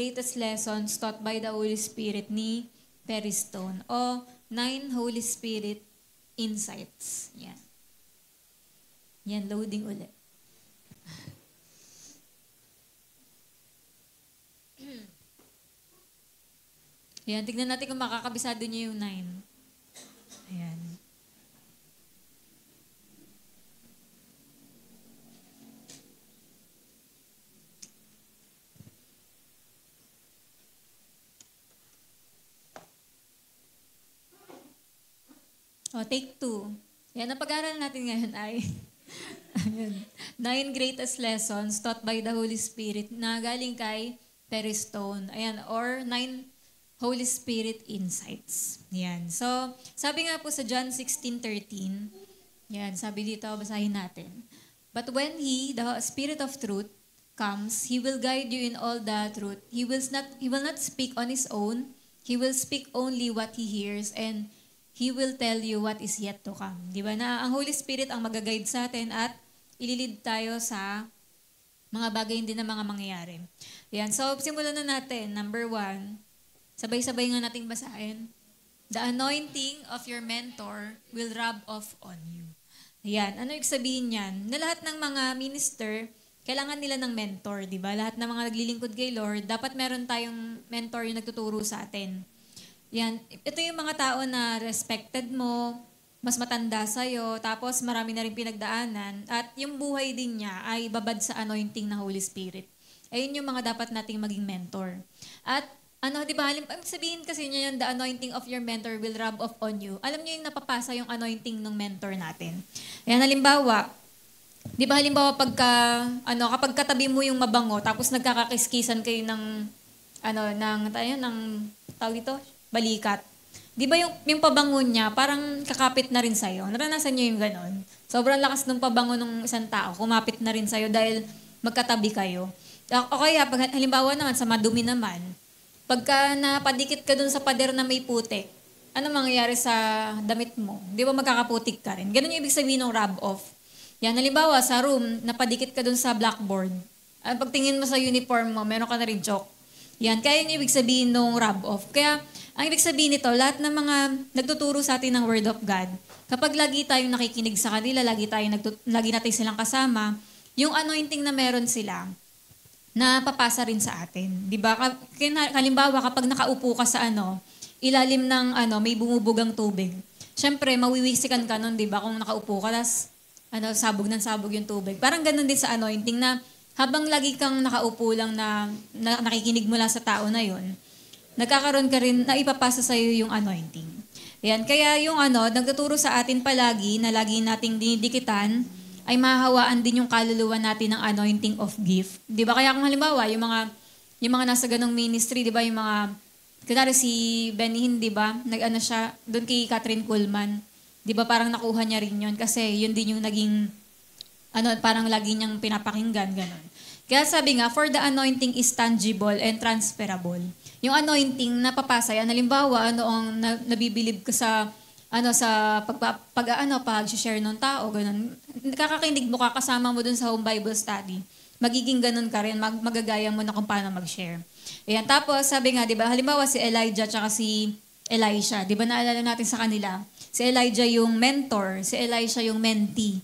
greatest lessons taught by the Holy Spirit ni Perry Stone o 9 Holy Spirit insights. Yan. Yan, loading ulit. Yan, tignan natin kung makakabisado niyo yung 9. Ayan. Take 2. Yan, ang pag-aaral natin ngayon ay 9 greatest lessons taught by the Holy Spirit na galing kay Perry Stone. Ayan, or 9 Holy Spirit insights. Yan. So, sabi nga po sa John 16:13, yan, sabi dito, basahin natin. But when He, the Spirit of truth, comes, He will guide you in all the truth. He will not speak on His own. He will speak only what He hears, and He will tell you what is yet to come. Di ba na ang Holy Spirit ang mag-guide sa atin at ililid tayo sa mga bagay hindi na mga mangyayari. Yan. So, simulan na natin. Number 1, sabay-sabay nga nating basahin. The anointing of your mentor will rub off on you. Yan. Ano yung sabihin yan? Na lahat ng mga minister, kailangan nila ng mentor, di ba? Lahat ng mga naglilingkod kay Lord, dapat meron tayong mentor yung nagtuturo sa atin. Yan. Ito yung mga tao na respected mo, mas matanda sa'yo, tapos marami na rin pinagdaanan, at yung buhay din niya ay babad sa anointing ng Holy Spirit. Ayun yung mga dapat nating maging mentor. At di ba, sabihin kasi niya yung the anointing of your mentor will rub off on you. Alam niyo yung napapasa yung anointing ng mentor natin. Ayan, halimbawa, di ba kapag katabi mo yung mabango, tapos nagkakakiskisan kayo ng tawag ito, balikat. Di ba yung pabango niya, parang kakapit na rin sa'yo? Naranasan niyo yung ganon? Sobrang lakas ng pabango ng isang tao, kumapit na rin sa'yo dahil magkatabi kayo. O kaya, halimbawa naman, sa madumi naman, pagka napadikit ka dun sa pader na may putik, ano mangyayari sa damit mo? Di ba magkakaputik ka rin? Ganon yung ibig sabihin ng rub off. Yan, halimbawa, sa room, napadikit ka dun sa blackboard. Pagtingin mo sa uniform mo, meron ka na rin chalk. Yan, kaya yung ibig sabihin ng rub off. Kaya, ang ibig sabihin nito, lahat ng mga nagtuturo sa atin ng Word of God, kapag lagi tayong nakikinig sa kanila, lagi natin silang kasama, yung anointing na meron sila, na papasa rin sa atin. Diba? Halimbawa, kapag nakaupo ka sa ilalim ng may bumubugang tubig, syempre, mawiwisikan ka nun, diba? Kung nakaupo ka, tas, sabog ng sabog yung tubig. Parang ganun din sa anointing na habang lagi kang nakaupo lang na nakikinig mo lang sa tao na yun, nagkakaroon ka rin na ipapasa sa iyo yung anointing. Ayan, kaya yung nagtuturo sa atin palagi na lagi nating dinidikitan ay mahahawaan din yung kaluluwa natin ng anointing of gift. 'Di ba? Kaya kung halimbawa, yung mga nasa ganong ministry, 'di ba, yung mga kunwari si Benny, 'di ba? Siya doon kay Catherine Kuhlman. 'Di ba parang nakuha niya rin 'yon kasi yun din yung naging parang lagi niyang pinapakinggan ganon. Kaya sabi nga, for the anointing is tangible and transferable. Yung anointing na papasa yan, halimbawa, ang nabibilib ka sa pag-share ng tao, ganun. Kakakinig mo ka, kasama mo dun sa home Bible study. Magiging ganun ka rin, magagaya mo na kung paano mag-share. Ayan, tapos sabi nga, di ba, halimbawa si Elijah tsaka si Elisha, di ba naalala natin sa kanila? Si Elijah yung mentor, si Elisha yung mentee.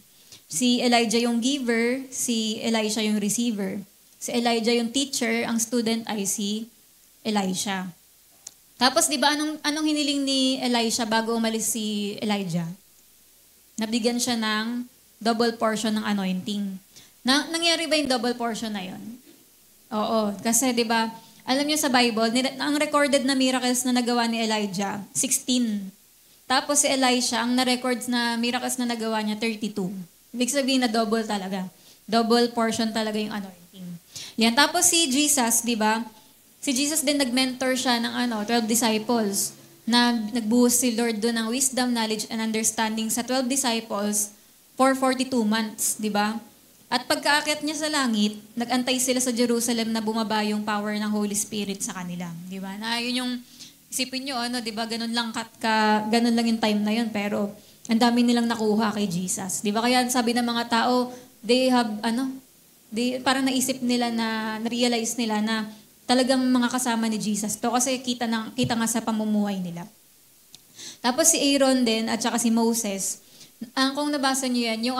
Si Elijah yung giver, si Elisha yung receiver. Si Elijah yung teacher, ang student ay si Elisha. Tapos, di ba, anong hiniling ni Elisha bago umalis si Elijah? Nabigyan siya ng double portion ng anointing. Nangyari ba yung double portion na yon? Oo. Kasi, di ba, alam niyo sa Bible, ang recorded na miracles na nagawa ni Elijah, 16. Tapos si Elisha, ang na-records na miracles na nagawa niya, 32. Ibig sabihin na double talaga. Double portion talaga yung anointing. Yan. Tapos si Jesus, di ba? Si Jesus din nag-mentor siya ng 12 disciples na nagbuhos si Lord doon ng wisdom, knowledge, and understanding sa 12 disciples for 42 months, di ba? At pagkaakyat niya sa langit, nag-antay sila sa Jerusalem na bumaba yung power ng Holy Spirit sa kanila, di ba? Na yun yung isipin niyo, di ba? Ganun lang yung time na yun, pero ang dami nilang nakuha kay Jesus. Di ba? Kaya sabi ng mga tao, parang naisip nila na, na-realize nila na talagang mga kasama ni Jesus to kasi kita nga sa pamumuhay nila. Tapos si Aaron din at saka si Moses, kung nabasa niyo yan,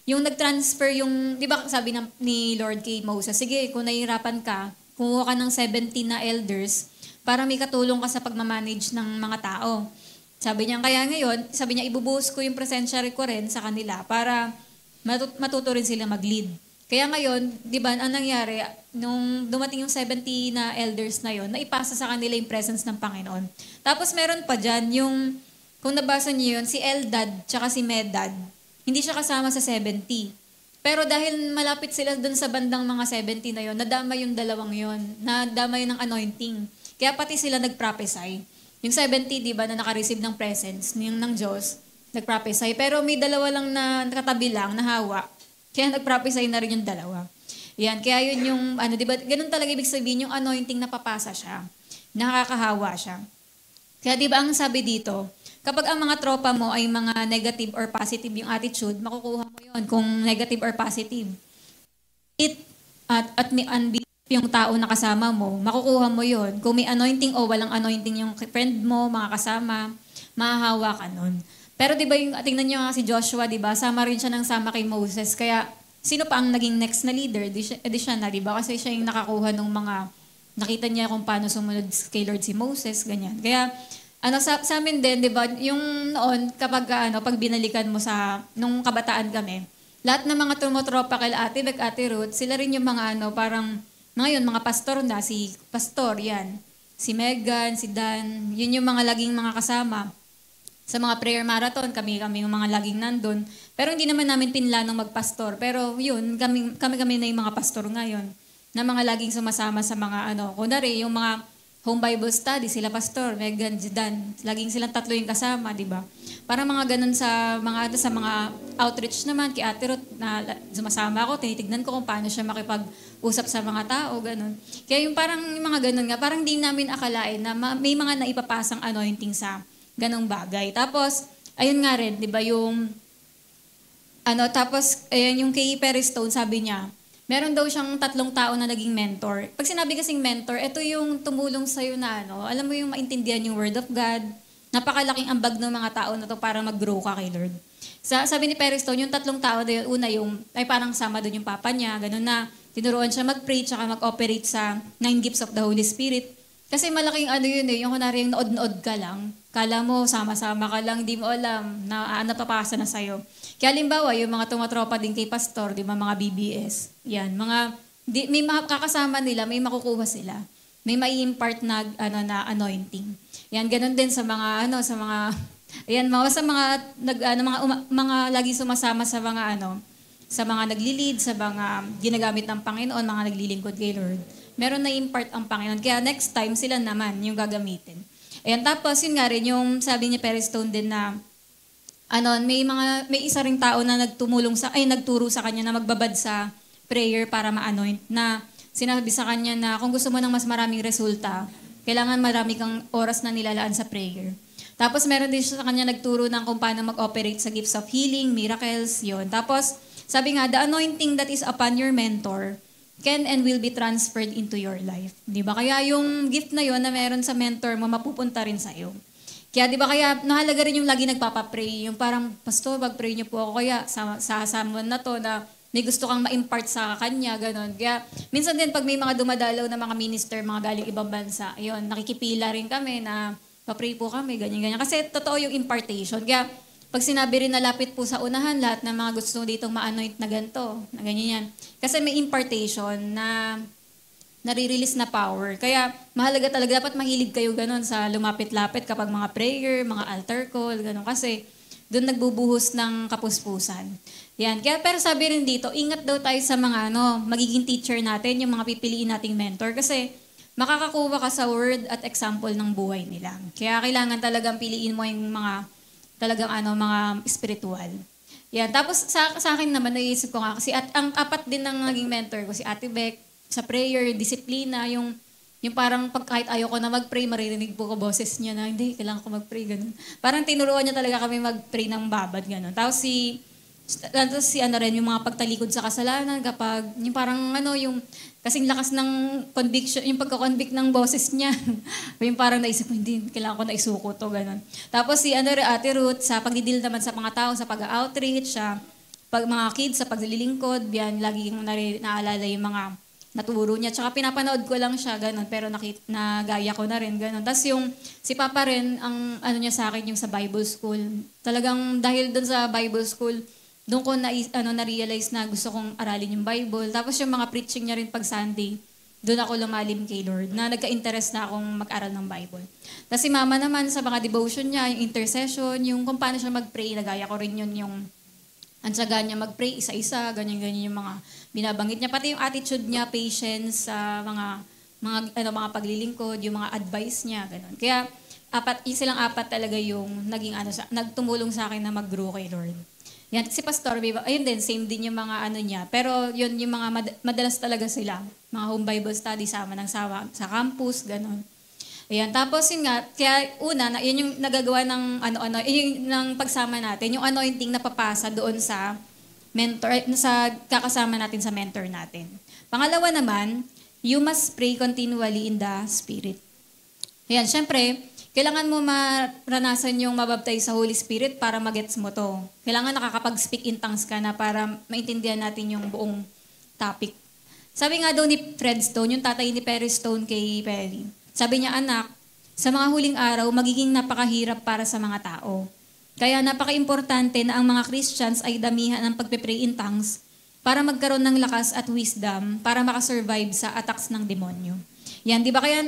yung nag-transfer yung, di ba sabi ni Lord kay Moses, sige, kung nahihirapan ka, kumuha ka ng 70 na elders para may katulong ka sa pagmamanage ng mga tao. Sabi niya, kaya ngayon, sabi niya, ibubuhos ko yung presensya ko rin sa kanila para matuto rin sila mag-lead. Kaya ngayon, di ba, ang nangyari, nung dumating yung 70 na elders na yon, naipasa sa kanila yung presence ng Panginoon. Tapos meron pa dyan, kung nabasa niyo yun, si Eldad tsaka si Medad, hindi siya kasama sa 70. Pero dahil malapit sila dun sa bandang mga 70 na yon, nadamay yung dalawang yon, nadamay ng anointing. Kaya pati sila nag-prophesy. Yung 70, di ba, na naka-receive ng presence ng Diyos, nag-prophesy. Pero may dalawa lang na nakatabi lang, nahawa. Kaya nag-prophesy na rin yung dalawa. Yan, kaya yun yung, di ba, ganun talaga ibig sabihin, yung anointing na papasa siya. Nakakahawa siya. Kaya di ba, ang sabi dito, kapag ang mga tropa mo ay mga negative or positive yung attitude, makukuha mo yun kung negative or positive. At may unbelief yung tao na kasama mo, makukuha mo yun. Kung may anointing o walang anointing yung friend mo, mga kasama, mahahawa ka nun. Pero di ba tingnan niyo nga si Joshua, di ba? Sama rin siya ng sama kay Moses. Kaya sino pa ang naging next na leader? Di siya na, di ba? Kasi siya yung nakakuha ng mga, nakita niya kung paano sumunod kay Lord si Moses, ganyan. Kaya sa amin din, di ba, yung noon, kapag pag binalikan mo nung kabataan kami, lahat ng mga tumotropa kay Ate Beck, Ate Ruth, sila rin yung mga parang, ngayon, mga pastor na, si Pastor, yan. Si Megan, si Dan, yun yung mga laging mga kasama. Sa mga prayer marathon, kami yung mga laging nandun. Pero hindi naman namin pinlanong magpastor. Pero yun, kami na yung mga pastor ngayon. Na mga laging sumasama sa mga kunwari, yung mga home Bible study, sila pastor, Megan, Dan, laging silang tatlo yung kasama, di ba? Para mga ganun sa mga outreach naman, kay Ate Ruth, na sumasama ako, tinitignan ko kung paano siya makipag-usap sa mga tao, ganun. Kaya yung parang yung mga ganun nga, parang di namin akalain na may mga naipapasang anointing sa ganong bagay. Tapos, ayun nga rin, di ba, tapos, ayun, yung kay Perry Stone, sabi niya, meron daw siyang 3 tao na naging mentor. Pag sinabi kasing mentor, ito yung tumulong sa'yo na alam mo yung maintindihan yung Word of God, napakalaking ambag ng mga tao na to para mag-grow ka kay Lord. Sabi ni Perry Stone, yung 3 tao, una ay parang sama doon yung papa niya, ganun na, tinuruan siya mag-pray, tsaka mag-operate sa 9 gifts of the Holy Spirit. Kasi malaking yun yung kunwari yung nood-nood ka lang, kala mo, sama-sama ka lang, di mo alam na napapasa na sa'yo. Kaya halimbawa, yung mga tumatropa din kay Pastor, di ba, mga BBS, yan, may kakasama nila, may makukuha sila. May mai-impart na anointing. Yan, ganun din sa mga, ayan, mga lagi sumasama sa mga, sa mga nagli-lead, sa mga ginagamit ng Panginoon, mga naglilingkod kay Lord. Meron na impart ang Panginoon. Kaya next time, sila naman yung gagamitin. Ayan, tapos yun nga rin, yung sabi ni Perry Stone din na, may isa ring tao na nagturo sa kanya na magbabad sa prayer para ma-anoint, na sinabi sa kanya na kung gusto mo ng mas maraming resulta, kailangan marami kang oras na nilalaan sa prayer. Tapos meron din siya sa kanya nagturo ng kung paano mag-operate sa gifts of healing, miracles, yon. Tapos, sabi nga, the anointing that is upon your mentor can and will be transferred into your life. Di ba? Kaya yung gift na yon na meron sa mentor mo, mapupunta rin sa'yo. Kaya di ba kaya nahalaga rin yung lagi nagpapapray, yung parang, Pastor, pag-pray niyo po ako, kaya sa someone na to na may gusto kang ma-impart sa kanya, gano'n. Kaya minsan din pag may mga dumadalaw na mga minister, mga galing ibang bansa, ayun, nakikipila rin kami na pa-pray po kami, ganyan-ganyan. Kasi totoo yung impartation. Kaya pag sinabi rin na lapit po sa unahan, lahat ng mga gusto ditong ma-anoint na ganito, na ganyan yan. Kasi may impartation na nare-release na power. Kaya mahalaga talaga, dapat mahilig kayo ganun sa lumapit-lapit kapag mga prayer, mga altar call, ganun. Kasi doon nagbubuhos ng kapuspusan. Yan. Kaya pero sabi rin dito, ingat daw tayo sa mga magiging teacher natin, yung mga pipiliin nating mentor. Kasi makakakuha ka sa word at example ng buhay nila. Kaya kailangan talagang piliin mo yung mga talagang mga spiritual. Yan. Tapos sa akin naman, naisip ko nga, kasi ang apat din ng naging mentor ko, si Ate Beck, sa prayer, disiplina, yung parang pag kahit ayoko na mag-pray, maririnig po ko boses niya na, hindi, kailangan ko mag-pray, ganun. Parang tinuruan niya talaga kami mag-pray ng babad, ganun. Tapos si Tapos si ano rin, yung mga pagtalikod sa kasalanan, kapag yung parang ano, yung kasing lakas ng conviction, yung pagka-convict ng boses niya. yung parang naisip mo, hindi, kailangan ko na isuko to, ganun. Tapos si ano rin, Ate Ruth, sa pagdidil naman sa mga tao, sa pag-outreach, sa pag mga kids, sa paglilingkod, yan, lagi kong naalala yung mga naturo niya. Tsaka pinapanood ko lang siya, ganun, pero nagaya ko na rin, ganun. Tapos yung, si Papa rin, ang ano niya sa akin, yung sa Bible School. Talagang dahil dun sa Bible School, doon ko na-realize na gusto kong aralin yung Bible. Tapos yung mga preaching niya rin pag Sunday, doon ako lumalim kay Lord, na nagka-interest na akong mag-aral ng Bible. Tapos si Mama naman sa mga devotion niya, yung intercession, yung kung paano siya mag-pray, nagaya ko rin yun yung ansaga niya mag-pray isa-isa, ganyan-ganyan yung mga binabanggit niya. Pati yung attitude niya, patience, sa mga paglilingkod, yung mga advice niya, ganun. Kaya yung silang apat talaga yung nagtumulong sa akin na mag-grow kay Lord. Yan, si Pastor Viva, ayun din, same din yung mga ano niya. Pero yun, yung mga madalas talaga sila. Mga home Bible study, sama sa campus, gano'n. Ayan, tapos yun nga, kaya una, yun yung nagagawa ng yun ng pagsama natin, yung anointing na papasa doon sa mentor, sa kakasama natin sa mentor natin. Pangalawa naman, you must pray continually in the Spirit. Ayan, syempre, kailangan mo maranasan yung mabaptize sa Holy Spirit para magets mo to. Kailangan nakakapag-speak in tongues ka na para maintindihan natin yung buong topic. Sabi nga daw ni Fred Stone, yung tatay ni Perry Stone kay Perry, sabi niya, anak, sa mga huling araw, magiging napakahirap para sa mga tao. Kaya napaka-importante na ang mga Christians ay damihan ng pagpe-pray in tongues para magkaroon ng lakas at wisdom para makasurvive sa attacks ng demonyo. Yan, di ba? Kaya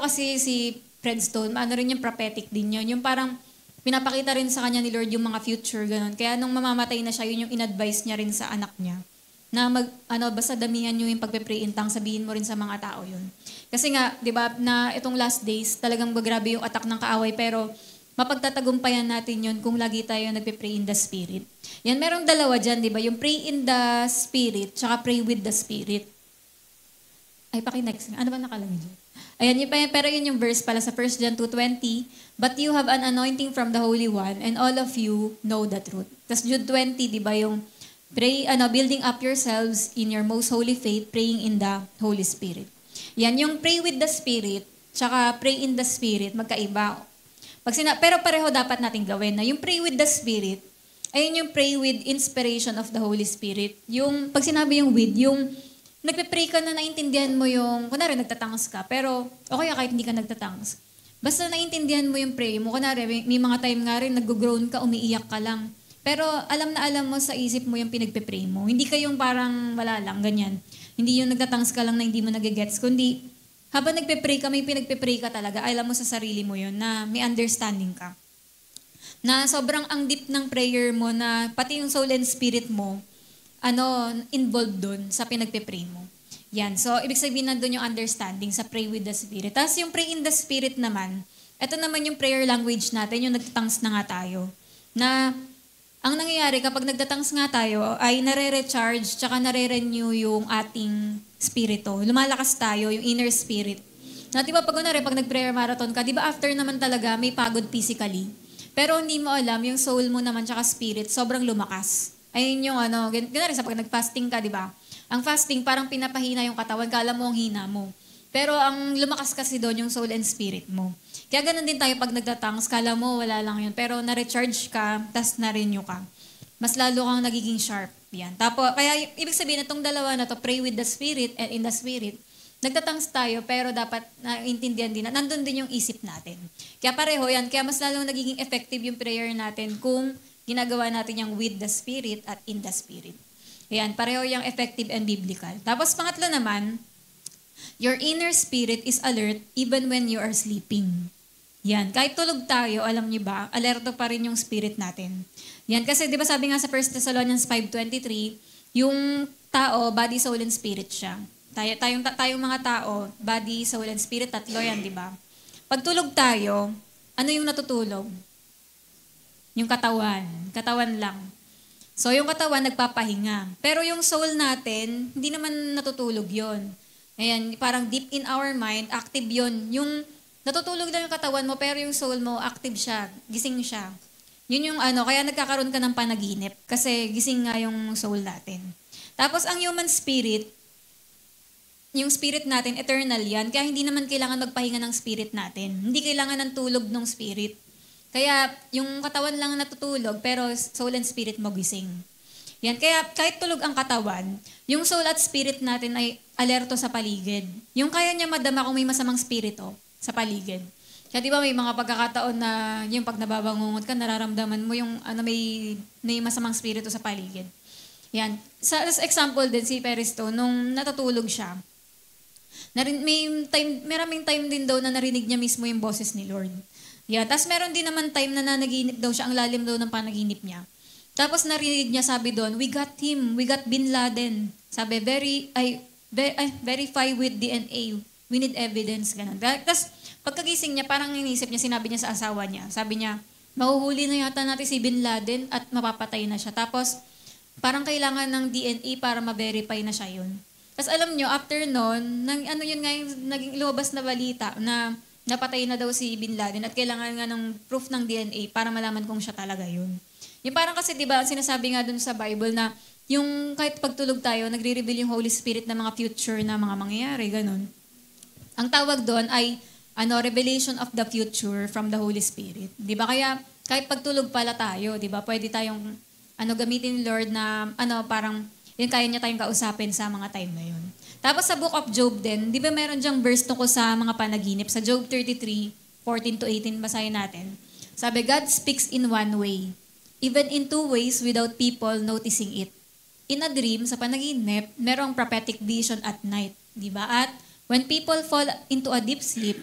si Fred Stone, rin yung prophetic din yun. Yung parang pinapakita rin sa kanya ni Lord yung mga future, ganun. Kaya nung mamamatay na siya, yun yung in-advise niya rin sa anak niya. Na basta damihan nyo yung pagpe-pray in tongues, sabihin mo rin sa mga tao yun. Kasi nga, di ba, na itong last days, talagang grabe yung attack ng kaaway, pero mapagtatagumpayan natin yun kung lagi tayo nagpe-pray in the Spirit. Yan, merong dalawa dyan, di ba? Yung pray in the Spirit, tsaka pray with the Spirit. Ay, paki-next. Ano ba nakalagay dyan? Ayan, pero yun yung verse pala sa 1 John 2:20. But you have an anointing from the Holy One, and all of you know the truth. Tapos Jude 20, di ba, yung building up yourselves in your most holy faith, praying in the Holy Spirit. Yan, yung pray with the Spirit, tsaka pray in the Spirit, magkaiba. Pero pareho dapat natin gawin na yung pray with the Spirit, ayun yung pray with inspiration of the Holy Spirit. Yung, pag sinabi yung with, yung nagpe-pray ka na naintindihan mo yung, kunwari nagtatangs ka, pero okay kahit hindi ka nagtatangs. Basta naintindihan mo yung pray mo, kunwari may mga time nga rin nag-groan ka, umiiyak ka lang. Pero alam na alam mo sa isip mo yung pinagpe-pray mo. Hindi ka yung parang wala lang, ganyan. Hindi yung nagtatangs ka lang na hindi mo nagigets, kundi habang nagpe-pray ka, may pinagpe-pray ka talaga, alam mo sa sarili mo yun na may understanding ka. Na sobrang ang deep ng prayer mo na pati yung soul and spirit mo, involved doon sa pinagpe-pray mo. Yan. So, ibig sabihin na doon yung understanding sa pray with the Spirit. Tapos yung pray in the Spirit naman, ito naman yung prayer language natin, yung nagtatangs na nga tayo. Na, ang nangyayari kapag nagtatangs nga tayo, ay nare-recharge, tsaka nare-renew yung ating spirito. Lumalakas tayo, yung inner spirit. Na, di ba, pag nag-prayer marathon ka, di ba after naman talaga, may pagod physically. Pero hindi mo alam, yung soul mo naman, tsaka spirit, sobrang lumakas. Ayun yung ganun sa pag nag-fasting ka, di ba? Ang fasting, parang pinapahina yung katawan, kala mo ang hina mo. Pero ang lumakas kasi doon yung soul and spirit mo. Kaya ganun din tayo pag nagtatangs, kala mo wala lang yun. Pero na-recharge ka, tas na-renew ka. Mas lalo kang nagiging sharp. Yan. Tapos, kaya ibig sabihin itong dalawa na to, pray with the Spirit and in the Spirit, nagtatangs tayo, pero dapat naintindihan din na nandun din yung isip natin. Kaya pareho yan. Kaya mas lalong nagiging effective yung prayer natin kung ginagawa natin yung with the Spirit at in the Spirit. Ayan, pareho yung effective and biblical. Tapos pangatlo naman, your inner spirit is alert even when you are sleeping. Yan, kahit tulog tayo, alam niyo ba, alerto pa rin yung spirit natin. Yan, kasi di ba sabi nga sa 1 Thessalonians 5:23, yung tao, body, soul, and spirit siya. Tayong mga tao, body, soul, and spirit, tatlo yan, di ba? Pag tulog tayo, ano yung natutulog? Yung katawan lang. So, yung katawan, nagpapahinga. Pero yung soul natin, hindi naman natutulog yon. Ayan, parang deep in our mind, active yon. Yung natutulog lang yung katawan mo, pero yung soul mo, active siya, gising siya. Yun yung kaya nagkakaroon ka ng panaginip kasi gising nga yung soul natin. Tapos ang human spirit, yung spirit natin, eternal yan. Kaya hindi naman kailangan magpahinga ng spirit natin. Hindi kailangan ng tulog ng spirit. Kaya yung katawan lang natutulog, pero soul and spirit mo gising. Yan. Kaya kahit tulog ang katawan, yung soul at spirit natin ay alerto sa paligid. Yung kaya niya madama kung may masamang spirito sa paligid. Kaya di ba may mga pagkakataon na yung pag nababangungot ka, nararamdaman mo yung may masamang spirito sa paligid. Yan. Sa example din si Peristo, nung natutulog siya, maraming time din daw na narinig niya mismo yung boses ni Lord. Yeah, tapos meron din naman time na nanaginip daw siya, ang lalim daw ng panaginip niya. Tapos narinig niya, sabi doon, we got him, we got Bin Laden. Sabi, verify with DNA, we need evidence, ganun. Tapos pagkagising niya, parang inisip niya, sinabi niya sa asawa niya, sabi niya, mahuhuli na yata natin si Bin Laden at mapapatay na siya. Tapos parang kailangan ng DNA para ma-verify na siya yun. Tapos alam nyo, after nun, yun nga yung naging lumabas na balita na napatay na daw si Bin Laden at kailangan nga ng proof ng DNA para malaman kung siya talaga yun. Yung parang kasi, di ba, sinasabi nga dun sa Bible na yung kahit pagtulog tayo, nagre-reveal yung Holy Spirit na mga future na mga mangyayari, ganun. Ang tawag doon ay revelation of the future from the Holy Spirit. Di ba? Kaya kahit pagtulog pala tayo, di ba, pwede tayong gamitin ni Lord na parang yun kaya niya tayong kausapin sa mga time na yun. Tapos sa Book of Job din, di ba meron diyang verse tungkol sa mga panaginip? Sa Job 33:14-18, basahin natin. Sabi, God speaks in one way, even in two ways without people noticing it. In a dream, sa panaginip, merong prophetic vision at night. Di ba? At when people fall into a deep sleep,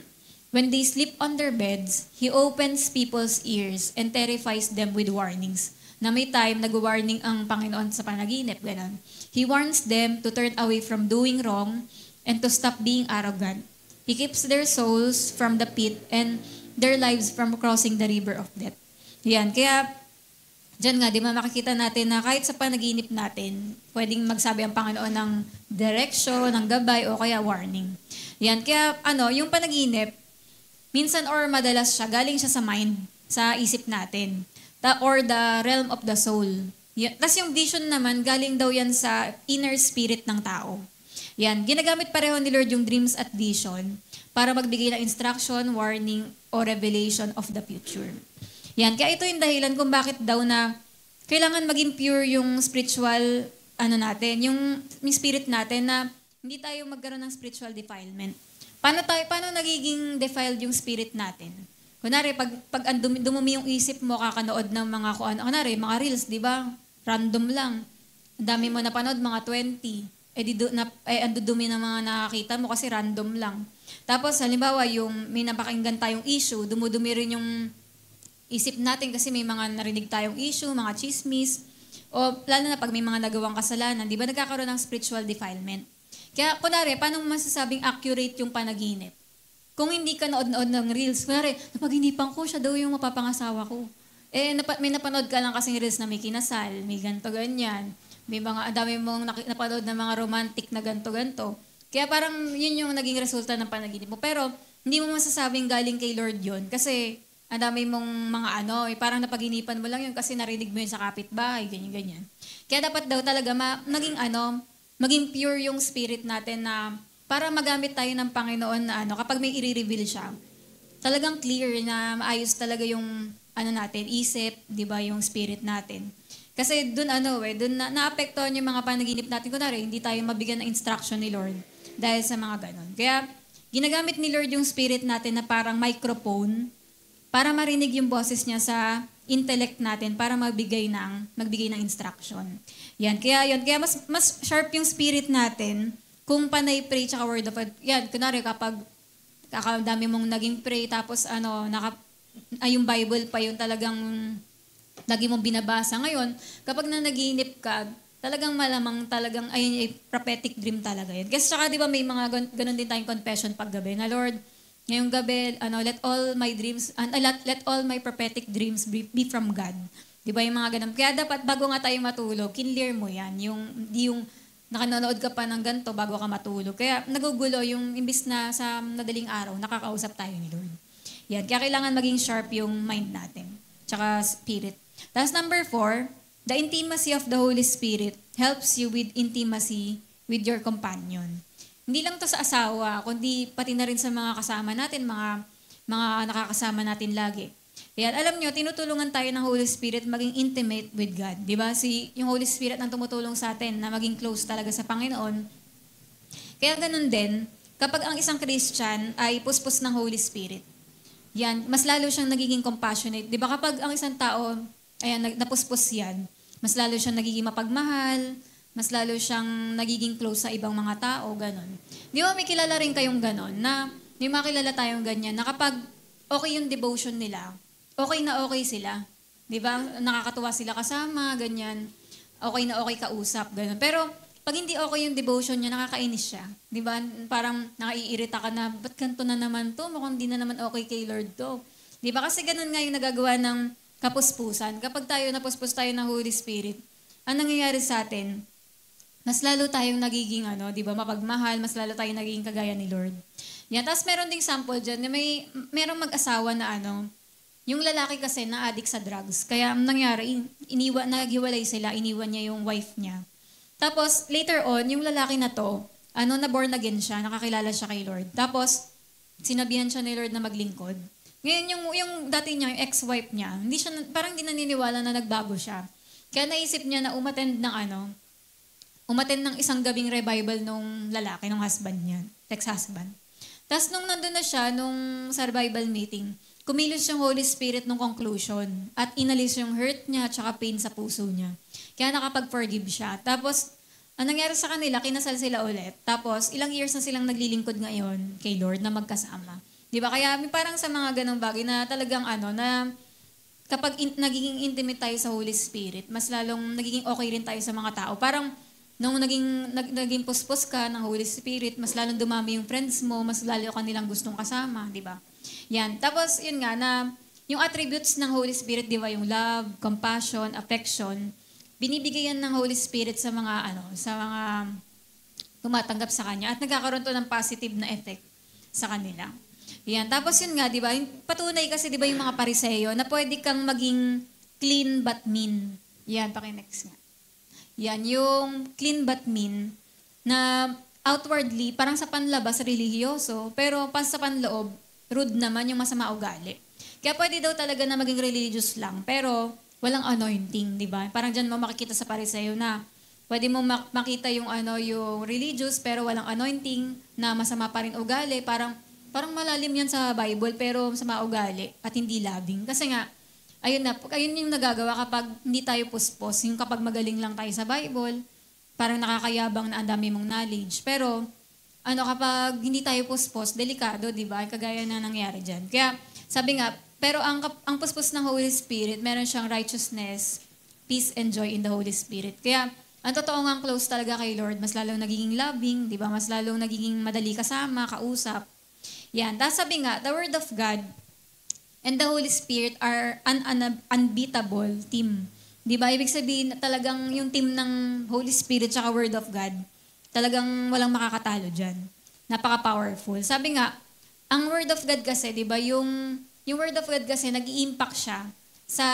when they sleep on their beds, He opens people's ears and terrifies them with warnings. Na may time, nag-warning ang Panginoon sa panaginip. Ganun. He warns them to turn away from doing wrong and to stop being arrogant. He keeps their souls from the pit and their lives from crossing the river of death. Yan. Kaya, dyan nga, di ba makikita natin na kahit sa panaginip natin, pwedeng magsabi ang Panginoon ng direction, ng gabay, o kaya warning. Yan. Kaya, yung panaginip, minsan or madalas siya, galing siya sa mind, sa isip natin. Or the realm of the soul. Tapos yung vision naman, galing daw yan sa inner spirit ng tao. Yan, ginagamit pareho ni Lord yung dreams at vision para magbigay ng instruction, warning, o revelation of the future. Yan, kaya ito yung dahilan kung bakit daw na kailangan maging pure yung spiritual, natin, yung spirit natin na hindi tayo magkaroon ng spiritual defilement. Paano nagiging defiled yung spirit natin? Kunwari, pag dumumi yung isip mo, kakanood ng mga kunwari, mga reels, di ba? Random lang. Ang dami mo napanood, mga 20. Ang dudumi ng mga nakakita mo kasi random lang. Tapos, halimbawa, yung may napakinggan tayong issue, dumudumi rin yung isip natin kasi may mga narinig tayong issue, mga chismis, o lalo na pag may mga nagawang kasalanan, di ba nagkakaroon ng spiritual defilement? Kaya, kunwari, paano mo masasabing accurate yung panaginip? Kung hindi ka nood-nood ng reels, kunwari, napaginipan ko, siya daw yung mapapangasawa ko. May napanood ka lang kasing reels na may kinasal, may ganto-ganyan, may mga, dami mong napanood na mga romantic na ganto-ganto. Kaya parang yun yung naging resulta ng panaginip mo. Pero, hindi mo masasabing galing kay Lord yun. Kasi, ang dami mong mga parang napaginipan mo lang yun kasi narinig mo yun sa kapitbahay, ganyan-ganyan. Kaya dapat daw talaga maging pure yung spirit natin na para magamit tayo ng Panginoon na kapag may i-reveal siya, talagang clear na maayos talaga yung natin, isip, di ba, yung spirit natin. Kasi doon naapektuhan yung mga panaginip natin. Kunwari, hindi tayo mabigyan ng instruction ni Lord dahil sa mga ganon. Kaya, ginagamit ni Lord yung spirit natin na parang microphone para marinig yung boses niya sa intellect natin para magbigay ng instruction. Yan, kaya mas sharp yung spirit natin kung panay pray tsaka word of God. Yan, kunwari kapag kakadami mong naging pray, tapos yung Bible pa yung talagang lagi mong binabasa. Ngayon, kapag nanaginip ka, talagang malamang talagang ay prophetic dream talaga yun. Kasi tsaka di ba may mga ganun din tayong confession paggabi na Lord, ngayong gabi, let all my dreams, let all my prophetic dreams be from God. Di ba yung mga ganun? Kaya dapat bago nga tayo matulog, kinlear mo yan. Yung nakanonood ka pa ng ganito bago ka matulog. Kaya nagugulo yung imbis na sa madaling araw, nakakausap tayo ni Lord. Yan. Kaya kailangan maging sharp yung mind natin. tsaka Spirit. Tapos number 4, the intimacy of the Holy Spirit helps you with intimacy with your companion. Hindi lang to sa asawa, kundi pati na rin sa mga kasama natin, mga nakakasama natin lagi. Kaya alam nyo, tinutulungan tayo ng Holy Spirit maging intimate with God. Di ba? Yung Holy Spirit ang tumutulong sa atin na maging close talaga sa Panginoon. Kaya ganun din, kapag ang isang Christian ay puspos ng Holy Spirit, yan, mas lalo siyang nagiging compassionate. Di ba kapag ang isang tao, ayan, napuspos yan, mas lalo siyang nagiging mapagmahal, mas lalo siyang nagiging close sa ibang mga tao, ganun. Di ba may kilala rin kayong ganun, na may makilala tayong ganyan, na kapag okay yung devotion nila, okay na okay sila. Di ba? Nakakatuwa sila kasama, ganyan. Okay na okay kausap, ganun. Pero pag hindi okay yung devotion niya, nakakainis siya. Di ba? Parang nakaiirita ka na, ba't ganito na naman to? Mukhang di na naman okay kay Lord to. Di ba? Kasi ganun nga yung nagagawa ng kapuspusan. Kapag tayo napuspos tayo ng Holy Spirit, ang nangyayari sa atin, mas lalo tayong nagiging, di ba, mapagmahal, mas lalo tayong nagiging kagaya ni Lord. Yan. Tapos meron ding sample dyan, na merong mag-asawa na yung lalaki kasi na addict sa drugs. Kaya ang nangyari, naghiwalay sila, iniwan niya yung wife niya. Tapos, later on, yung lalaki na to, na born again siya, nakakilala siya kay Lord. Tapos, sinabihan siya ni Lord na maglingkod. Ngayon, yung dati niya, yung ex-wife niya, parang hindi naniniwala na nagbago siya. Kaya naisip niya na umattend ng isang gabing revival nung lalaki, nung husband niya, ex-husband. Tapos, nung nandun na siya, nung survival meeting, kumilos yung Holy Spirit nung conclusion at inalis yung hurt niya at saka pain sa puso niya. Kaya nakapag-forgive siya. Tapos, ang nangyari sa kanila, kinasal sila ulit. Tapos, ilang years na silang naglilingkod ngayon kay Lord na magkasama. Di ba? Kaya parang sa mga ganong bagay na talagang na kapag nagiging intimate tayo sa Holy Spirit, mas lalong nagiging okay rin tayo sa mga tao. Parang nung naging puspos ka ng Holy Spirit, mas lalong dumami yung friends mo, mas lalo ka nilang gustong kasama, di ba? Yan. Tapos, yun nga, na yung attributes ng Holy Spirit, di ba, yung love, compassion, affection, binibigay yan ng Holy Spirit sa mga tumatanggap sa Kanya at nagkakaroon to ng positive na effect sa kanila. Yan. Tapos yun nga, di ba, patunay kasi, di ba, yung mga Pariseyo na pwede kang maging clean but mean. Yan, paki-next nga. Yan, yung clean but mean na outwardly, parang sa panlabas, religyoso, pero sa panloob, rude naman yung masama ugali. Kaya pwede daw talaga na maging religious lang, pero walang anointing, di ba? Parang dyan mo makikita sa Pariseyo na pwede mo makita yung yung religious, pero walang anointing, na masama pa rin ugali. Parang malalim yan sa Bible, pero masama ugali at hindi loving. Kasi nga, ayun yung nagagawa kapag hindi tayo puspos. Yung kapag magaling lang tayo sa Bible, parang nakakayabang na ang dami mong knowledge. Pero, kapag hindi tayo puspos, delikado, di ba? Kagaya na nangyari dyan. Kaya, sabi nga, pero ang puspos ng Holy Spirit, meron siyang righteousness, peace, and joy in the Holy Spirit. Kaya, ang totoo nga close talaga kay Lord, mas lalong nagiging loving, di ba? Mas lalong nagiging madali kasama, kausap. Yan. Tapos sabi nga, the Word of God and the Holy Spirit are an unbeatable team. Di ba? Ibig sabihin, talagang yung team ng Holy Spirit tsaka Word of God, talagang walang makakatalo dyan. Napaka-powerful. Sabi nga, ang Word of God kasi, di ba, yung Word of God kasi, nag-i-impact siya sa,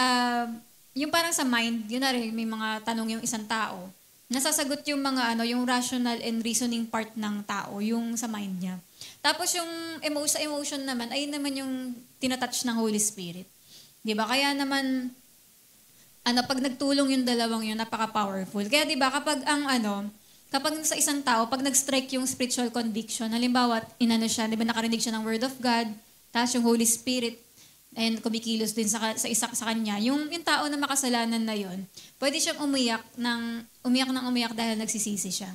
yung parang sa mind, yun na rin, may mga tanong yung isang tao, nasasagot yung mga, yung rational and reasoning part ng tao, yung sa mind niya. Tapos yung emotion naman, ayun naman yung tinatouch ng Holy Spirit. Di ba? Kaya naman, pag nagtulong yung dalawang yun, napaka-powerful. Kaya di ba, kapag kapag sa isang tao, pag nag-strike yung spiritual conviction, halimbawa, siya, di ba, nakarinig siya ng Word of God, tapos yung Holy Spirit, and kumikilos din sa kanya, yung tao na makasalanan na yun, pwede siyang umiyak dahil nagsisisi siya.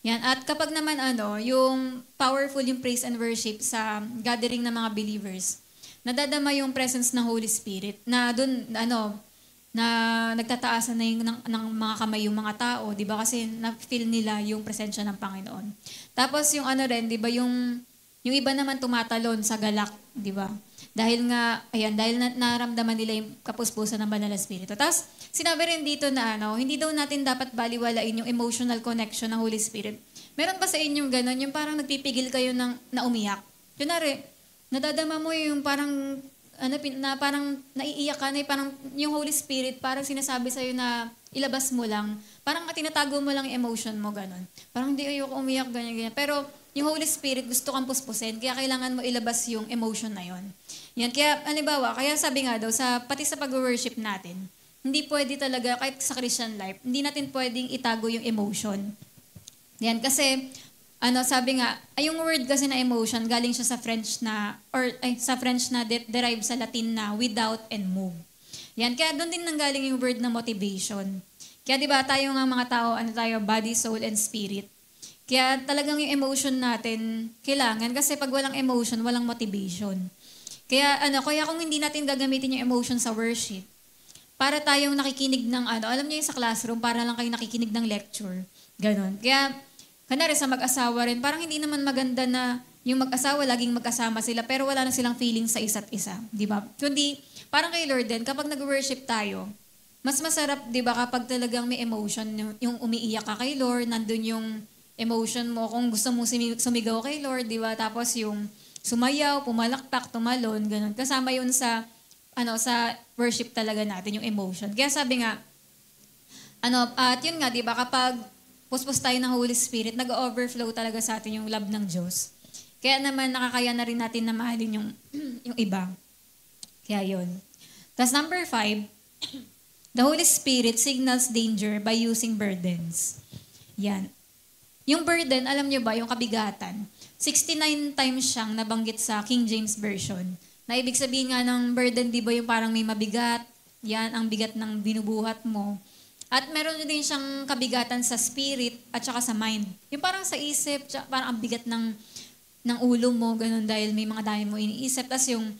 Yan. At kapag naman yung powerful yung praise and worship sa gathering ng mga believers, nadadama yung presence ng Holy Spirit na doon, na nagtataasan na yung ng mga kamay yung mga tao, di ba? Kasi na-feel nila yung presensya ng Panginoon. Tapos yung rin, di ba, yung iba naman tumatalon sa galak, di ba? Dahil naramdaman nila yung kapuspusan ng Banal na Espiritu. Tapos, sinabi rin dito na hindi daw natin dapat baliwalain yung emotional connection ng Holy Spirit. Meron ba sa inyong gano'n? Yung parang nagpipigil kayo na umiyak? Kunwari, nadadama mo yung parang na parang naiiyak ka na, parang yung Holy Spirit, parang sinasabi sa'yo na ilabas mo lang. Parang tinatago mo lang yung emotion mo, ganon. Parang hindi ayoko umiyak, ganyan. Pero yung Holy Spirit, gusto kang puspusin, kaya kailangan mo ilabas yung emotion na yon. Yan, kaya, halimbawa, kaya sabi nga daw, pati sa pag-worship natin, hindi pwede talaga, kahit sa Christian life, hindi natin pwedeng itago yung emotion. Yan, kasi, sabi nga, yung word kasi na emotion, galing siya sa French na, derived sa Latin na without and move. Yan, kaya doon din nanggaling yung word na motivation. Kaya di ba tayo nga mga tao, body, soul, and spirit. Kaya talagang yung emotion natin, kailangan, kasi pag walang emotion, walang motivation. Kaya kung hindi natin gagamitin yung emotion sa worship, para tayong nakikinig ng alam niyo yung sa classroom, para lang kayo nakikinig ng lecture. Ganon. Kaya, kanari sa mag-asawa rin, parang hindi naman maganda na yung mag-asawa laging magkasama sila pero wala na silang feelings sa isa't isa. Di ba? Kundi, parang kay Lord din, kapag nag-worship tayo, mas masarap, di ba, kapag talagang may emotion, yung umiiyak ka kay Lord, nandun yung emotion mo, kung gusto mong sumigaw kay Lord, di ba? Tapos yung sumayaw, pumalakpak, tumalon, ganun. Kasama yun sa worship talaga natin, yung emotion. Kaya sabi nga, at yun nga, di ba, kapag puspos tayo ng Holy Spirit, nag-overflow talaga sa atin yung love ng Diyos. Kaya naman, nakakaya na rin natin na mahalin yung, yung iba. Kaya yun. Tapos number 5, the Holy Spirit signals danger by using burdens. Yan. Yung burden, alam nyo ba, yung kabigatan, 69 times siyang nabanggit sa King James Version. Na ibig sabihin nga ng burden, di ba, yung parang may mabigat, yan, ang bigat ng binubuhat mo. At meron din siyang kabigatan sa spirit at saka sa mind. Yung parang sa isip, parang ang bigat ng ulo mo, ganun, dahil may mga dami mo iniisip. Tapos yung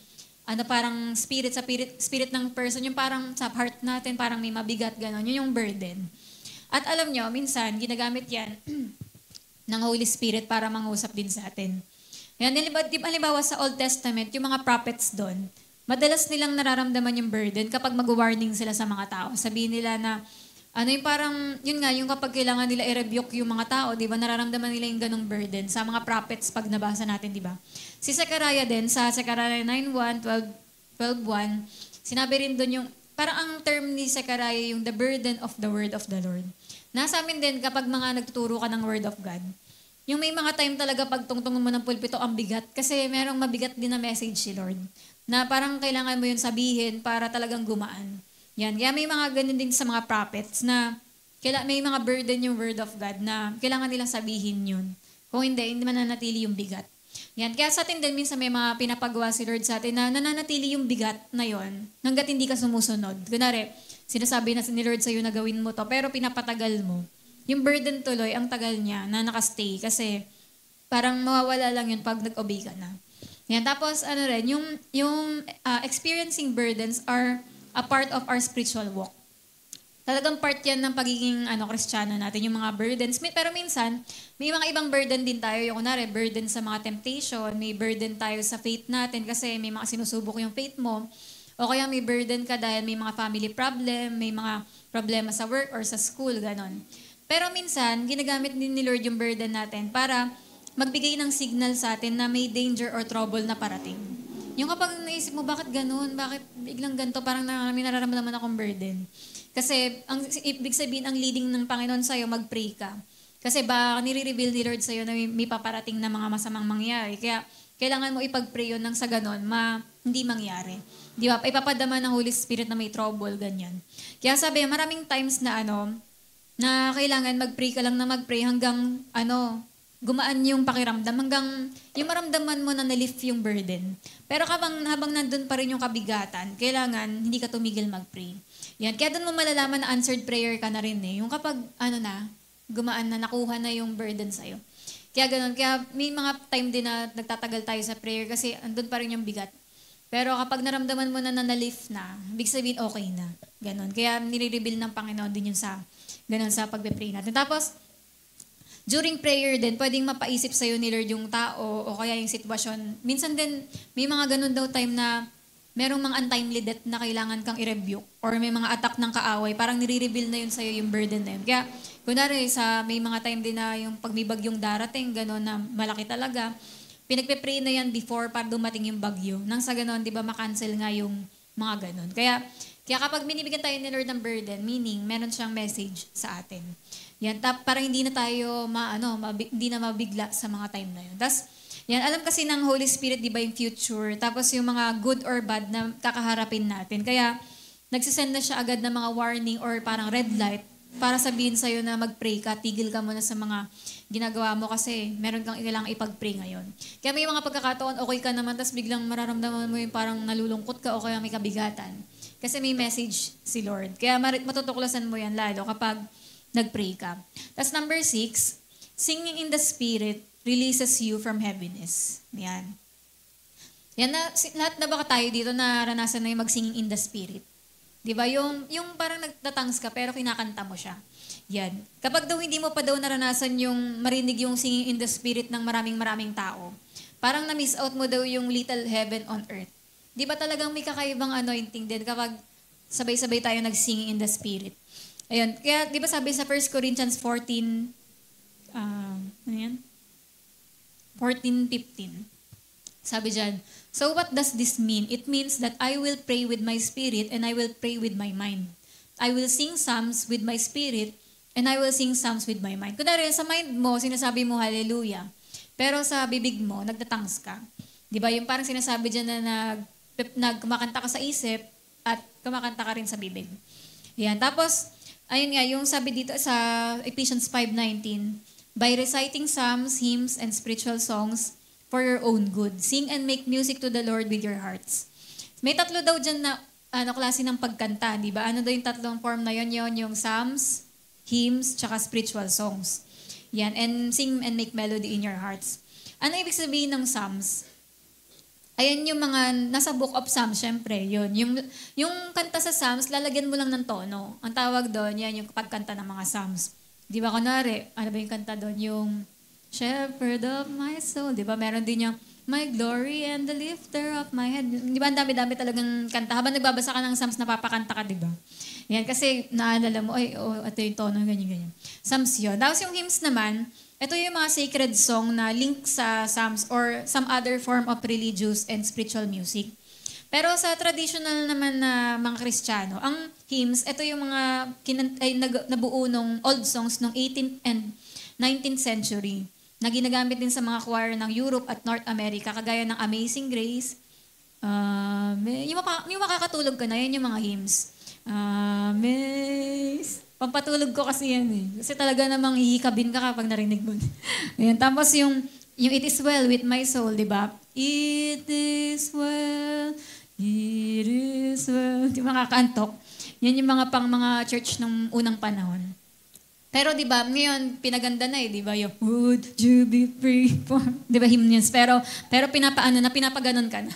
parang spirit ng person, yung parang sa heart natin, parang may mabigat, ganun. Yun yung burden. At alam nyo, minsan, ginagamit yan ng Holy Spirit para mangusap din sa atin. Yan, halimbawa sa Old Testament, yung mga prophets doon, madalas nilang nararamdaman yung burden kapag mag-warning sila sa mga tao. Sabihin nila na, yung parang, yun nga, yung kapag kailangan nila i-rebuke yung mga tao, di ba, nararamdaman nila yung ganong burden sa mga prophets pag nabasa natin, di ba? Si Zechariah din, sa Zechariah 9:1, 12:1, sinabi rin doon yung, parang ang term ni Zechariah yung the burden of the word of the Lord. Nasa amin din, kapag mga nagtuturo ka ng word of God, yung may mga time talaga pag tungtungin mo ng pulpito, ang bigat. Kasi merong mabigat din na message si Lord. Na parang kailangan mo yun sabihin para talagang gumaan. Yan. Kaya may mga ganun din sa mga prophets na may mga burden yung word of God na kailangan nilang sabihin yun. Kung hindi mananatili yung bigat. Yan. Kaya sa atin din, minsan may mga pinapagawa si Lord sa atin na nananatili yung bigat na yon hanggat hindi ka sumusunod. Kunwari, sinasabi na ni Lord sa'yo na gawin mo to, pero pinapatagal mo. Yung burden tuloy, ang tagal niya na nakastay kasi parang mawawala lang yun pag nag-obey ka na. Yan. Tapos, yung experiencing burdens are a part of our spiritual walk. Talagang part yan ng pagiging Kristiyano natin, yung mga burdens. Pero minsan, may mga ibang burden din tayo. Yung kunwari, burden sa mga temptation, may burden tayo sa faith natin kasi may mga sinusubok yung faith mo. O kaya may burden ka dahil may mga family problem, may mga problema sa work or sa school, ganon. Pero minsan, ginagamit din ni Lord yung burden natin para magbigay ng signal sa atin na may danger or trouble na parating. Yung kapag naisip mo, bakit ganun? Bakit biglang ganito? Parang may nararamdaman akong burden. Kasi, ang ibig sabihin, ang leading ng Panginoon sa'yo, mag-pray ka. Kasi nire-reveal ni Lord sa'yo na may paparating na mga masamang mangyari. Kaya, kailangan mo ipag-pray yun nang sa ganun, hindi mangyari. Di ba? Ipapadama ng Holy Spirit na may trouble, ganyan. Kaya sabi, maraming times na na kailangan mag-pray ka lang na mag-pray hanggang, gumaan yung pakiramdam hanggang yung maramdaman mo na na-lift yung burden. Pero habang nandun pa rin yung kabigatan, kailangan hindi ka tumigil mag-pray. Yan. Kaya doon mo malalaman na answered prayer ka na rin eh. Yung kapag, gumaan na, nakuha na yung burden sa'yo. Kaya ganun. Kaya may mga time din na nagtatagal tayo sa prayer kasi andun pa rin yung bigat. Pero kapag naramdaman mo na na-lift na, ibig sabihin okay na. Ganun. Kaya nire-reveal ng Panginoon din yun sa pagpe-pray natin. Tapos, during prayer din, pwedeng mapaisip sa'yo ni Lord yung tao o kaya yung sitwasyon. Minsan din, may mga ganun daw time na merong mga untimely death na kailangan kang i-rebuke or may mga attack ng kaaway. Parang nire-reveal na yun sa'yo yung burden na yun. Kaya, kunwari, may mga time din na yung pag may bagyong darating, gano'n na malaki talaga, pinagpe-pray na yan before para dumating yung bagyo. Nang sa ganon, di ba, makancel nga yung mga ganon. Kaya kapag binibigyan tayo ni Lord ng burden, meaning, meron siyang message sa atin. Yan, para hindi na tayo hindi na mabigla sa mga time na yun. Tapos, yan, alam kasi ng Holy Spirit, di ba, yung future, tapos yung mga good or bad na kakaharapin natin. Kaya, nagsisend na siya agad ng mga warning or parang red light para sabihin sa'yo na mag-pray ka, tigil ka muna sa mga ginagawa mo kasi meron kang kailangang ipag-pray ngayon. Kaya may mga pagkakataon, okay ka naman, tapos biglang mararamdaman mo yung parang nalulungkot ka o kaya may kabigatan. Kasi may message si Lord. Kaya matutuklasan mo yan lalo kapag nag-pray ka. Tapos number 6, singing in the Spirit releases you from heaviness. Yan. Yan na, lahat na baka tayo dito naranasan na yung mag-singing in the Spirit. Di ba? Yung parang nagtatangs ka pero kinakanta mo siya. Yan. Kapag daw hindi mo pa daw naranasan yung marinig yung singing in the Spirit ng maraming tao, parang na-miss out mo daw yung little heaven on earth. Di ba talagang may kakaibang anointing din kapag sabay-sabay tayo nag-singing in the Spirit. Ayun. Kaya, di ba sabi sa 1 Corinthians 14, 14:15. Sabi dyan, so what does this mean? It means that I will pray with my spirit and I will pray with my mind. I will sing psalms with my spirit and I will sing psalms with my mind. Kunwari, sa mind mo, sinasabi mo hallelujah. Pero sa bibig mo, nagtatangs ka. Di ba? Yung parang sinasabi dyan na kumakanta ka sa isip at kumakanta ka rin sa bibig. Yan. Tapos, ayun nga, yung sabi dito sa Ephesians 5:19, by reciting psalms, hymns, and spiritual songs for your own good. Sing and make music to the Lord with your hearts. May tatlo daw dyan na klase ng pagkanta, di ba? Ano daw yung tatlong form na yun? Yung psalms, hymns, tsaka spiritual songs. Yan. And sing and make melody in your hearts. Ano ibig sabihin ng psalms? Ayan yung mga nasa Book of Psalms, syempre, yun. Yung kanta sa Psalms, lalagyan mo lang ng tono. Ang tawag doon, yan yung pagkanta ng mga Psalms. Di ba, kunwari, ano ba yung kanta doon? Yung Shepherd of my soul. Di ba, meron din yung My glory and the lifter of my head. Di ba, ang dami-dami talagang kanta. Habang nagbabasa ka ng Psalms, napapakanta ka, di ba? Yan, kasi naalala mo, ito yung tono, ganyan. Psalms yun. Tapos yung hymns naman, ito yung mga sacred song na link sa Psalms or some other form of religious and spiritual music. Pero sa traditional naman na mga Kristiyano, ang hymns, ito yung mga nabuo ng old songs ng 18th and 19th century na ginagamit din sa mga choir ng Europe at North America, kagaya ng Amazing Grace. Yung makakatulog ka na, yan yung mga hymns. Pampatulog ko kasi yan eh. Kasi talaga namang hihikabin ka kapag narinig mo. Ayan. Tapos yung It is well with my soul, di ba? It is well, it is well. Di ba kakaantok? Yan yung mga church ng unang panahon. Pero di ba, ngayon, pinaganda na eh, di ba? Yung, would you be free for... Di ba, hymns? Pero pinapaganon ka na.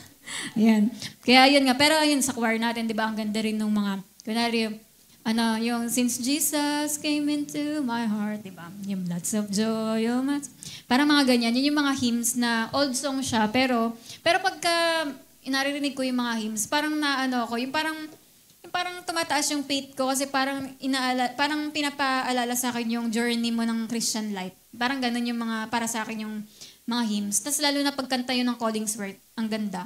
Ayan. Kaya yun nga. Pero ayun, sa choir natin, di ba, ang ganda rin ng mga, kunwari, yung since Jesus came into my heart, di ba? Yung lots of joy, parang mga ganyan. Yun yung mga hymns na old song siya, pero pagka naririnig ko yung mga hymns, parang yung parang tumataas yung faith ko kasi parang pinapaalala sa akin yung journey mo ng Christian life. Parang ganun yung para sa akin yung mga hymns. Tapos lalo na pagkanta yun ng Collingsworth, ang ganda.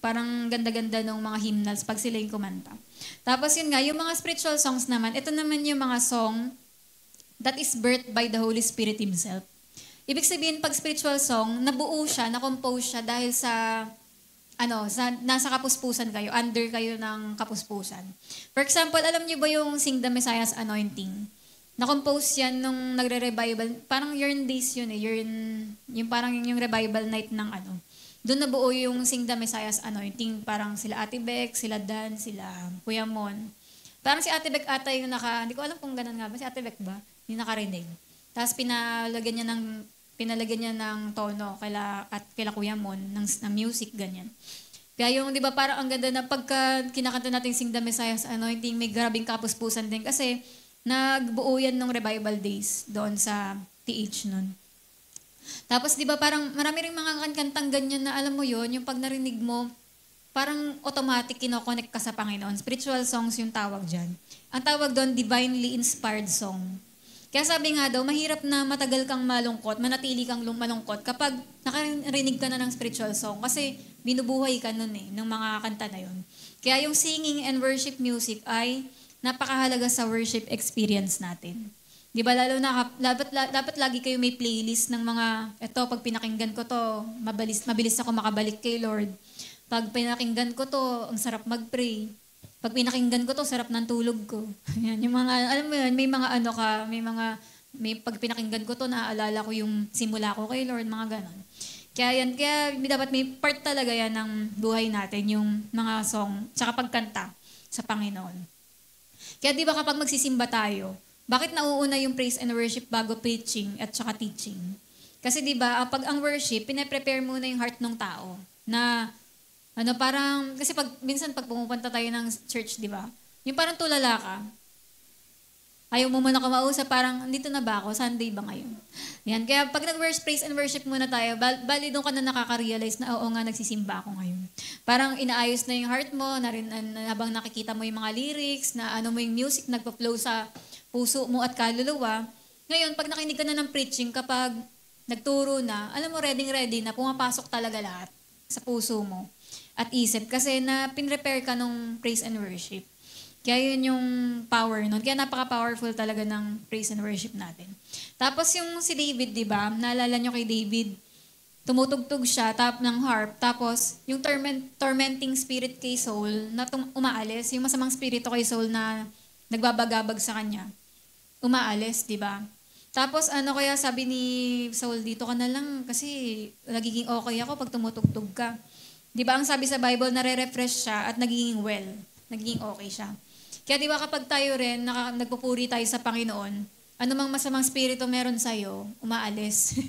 Parang ganda-ganda ng mga hymnals pag sila yung kumanta. Tapos yun nga, yung mga spiritual songs naman, ito naman yung mga song that is birthed by the Holy Spirit Himself. Ibig sabihin, pag spiritual song, nabuo siya, na-compose siya dahil nasa kapuspusan kayo, under kayo ng kapuspusan. For example, alam niyo ba yung Sing the Messiah's Anointing? Na-compose yan nung nagre-revival. Parang Yearn Days yun eh. Yung parang yung revival night ng Doon nabuo yung Sing the Messiah's Anointing. Parang sila Ate Beck, sila Dan, sila Kuya Mon. Parang si Ate Beck ata yung hindi ko alam kung ganun nga ba. Si Ate Beck ba? Yung nakarinig. Tapos pinalagyan niya ng tono kaila Kuya Mon, ng music, ganyan. Kaya yung, di ba, parang ang ganda na pagka kinakanta natin Sing the Messiah's Anointing, may grabing kapuspusan din kasi nagbuo yan ng revival days doon sa TH nun. Tapos, di ba, parang marami rin mga kantang ganyan na alam mo yon yung pag narinig mo, parang automatic kinoconnect ka sa Panginoon. Spiritual songs yung tawag dyan. Ang tawag doon, divinely inspired song. Kaya sabi nga daw, mahirap na matagal kang malungkot, manatili kang malungkot kapag nakarinig ka na ng spiritual song kasi binubuhay ka nun ng mga kanta na yun. Kaya yung singing and worship music ay napakahalaga sa worship experience natin. Di ba, lalo na, dapat lagi kayo may playlist ng mga, eto, pag pinakinggan ko to, mabilis ako makabalik kay Lord. Pag pinakinggan ko to, ang sarap mag-pray. Pag pinakinggan ko to, sarap ng tulog ko. Yan, yung mga, alam mo yun, may mga pag pinakinggan ko to, naaalala ko yung simula ko kay Lord, mga ganon. Kaya dapat may part talaga yan ng buhay natin, yung mga song, tsaka pagkanta sa Panginoon. Kaya di ba kapag magsisimba tayo, bakit nauuna yung praise and worship bago preaching at saka teaching? Kasi di ba, pag ang worship, pinaprepare muna yung heart ng tao na parang, kasi minsan pag pumupunta tayo ng church, di ba? Yung parang tulala ka. Ayaw mo muna kumausap, parang, dito na ba ako? Sunday ba ngayon? Yan. Kaya pag praise and worship muna tayo, bali doon ka na nakaka-realize na, oo nga, nagsisimba ako ngayon. Parang inaayos na yung heart mo, habang nakikita mo yung mga lyrics, na mo yung music, nagpa-flow sa puso mo at kaluluwa. Ngayon, pag nakinig ka na ng preaching, kapag nagturo na, alam mo, ready na, pumapasok talaga lahat sa puso mo at isip. Kasi na pinrepare ka nung praise and worship. Kaya yun yung power nun. Kaya napaka-powerful talaga ng praise and worship natin. Tapos yung si David, di ba? Naalala nyo kay David, tumutugtog siya ng harp. Tapos yung tormenting spirit kay Saul na umaalis. Yung masamang spirito kay Saul na nagbabagabag sa kanya. Umaalis, di ba? Tapos kaya sabi ni Saul, dito ka na lang kasi nagiging okay ako pag tumutugtog ka. Di ba ang sabi sa Bible, nare-refresh siya at nagiging well. Nagiging okay siya. Kaya di ba kapag tayo rin, nagpupuri tayo sa Panginoon, anumang masamang spirito meron sa'yo, umaalis.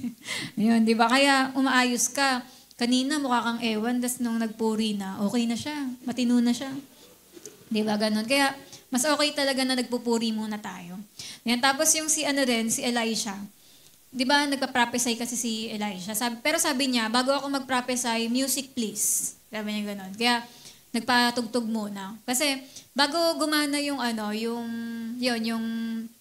Yun, di ba? Kaya umaayos ka. Kanina mukha kang ewan, tas nung nagpuri na, okay na siya. Matino na siya. Di ba? Ganon. Kaya mas okay talaga na nagpupuri muna tayo. Yan. Tapos yung si Elisha. Di ba, nagpa-prophesy kasi si Elisha. Pero sabi niya, bago ako mag-prophesy, music please. Sabi niya gano'n. Kaya nagpatugtog muna. Kasi bago gumana yung yung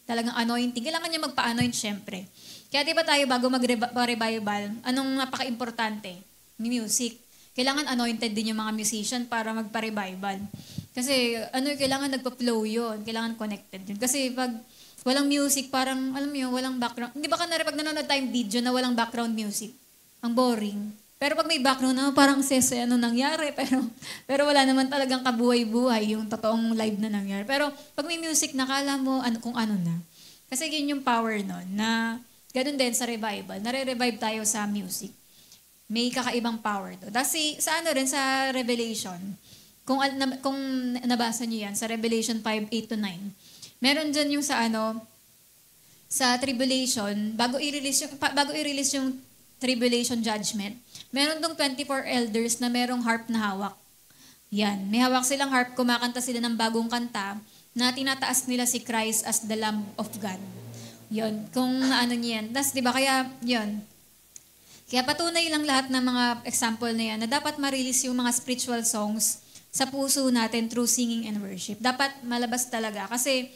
talagang anointing, kailangan niya magpa-anoint syempre. Kaya di ba tayo bago mag-revival, anong napaka-importante? Music. Kailangan anointed din yung mga musician para magpa-revival. Kasi kailangan nagpa-flow yun. Kailangan connected yun. Kasi pag walang music, parang, alam mo yun, walang background. Hindi ba pag nanonood tayong video na walang background music? Ang boring. Pero pag may background na, parang nangyari. Pero wala naman talagang kabuhay-buhay yung totoong live na nangyari. Pero pag may music, nakala mo kung ano na. Kasi yun yung power nun, na ganun din sa revival. Nare-revive tayo sa music. May kakaibang power to. Tapos sa Revelation, kung nabasa niyo yan, sa Revelation 5:8-9, meron dyan yung sa tribulation, bago i-release yung tribulation judgment, meron dong 24 elders na merong harp na hawak. Yan. May hawak silang harp, kumakanta sila ng bagong kanta na tinataas nila si Christ as the Lamb of God. Yon. Kung niyan. Tapos, di ba, kaya, yon. Kaya patunay lang lahat ng mga example na yan na dapat ma-release yung mga spiritual songs sa puso natin through singing and worship. Dapat malabas talaga. Kasi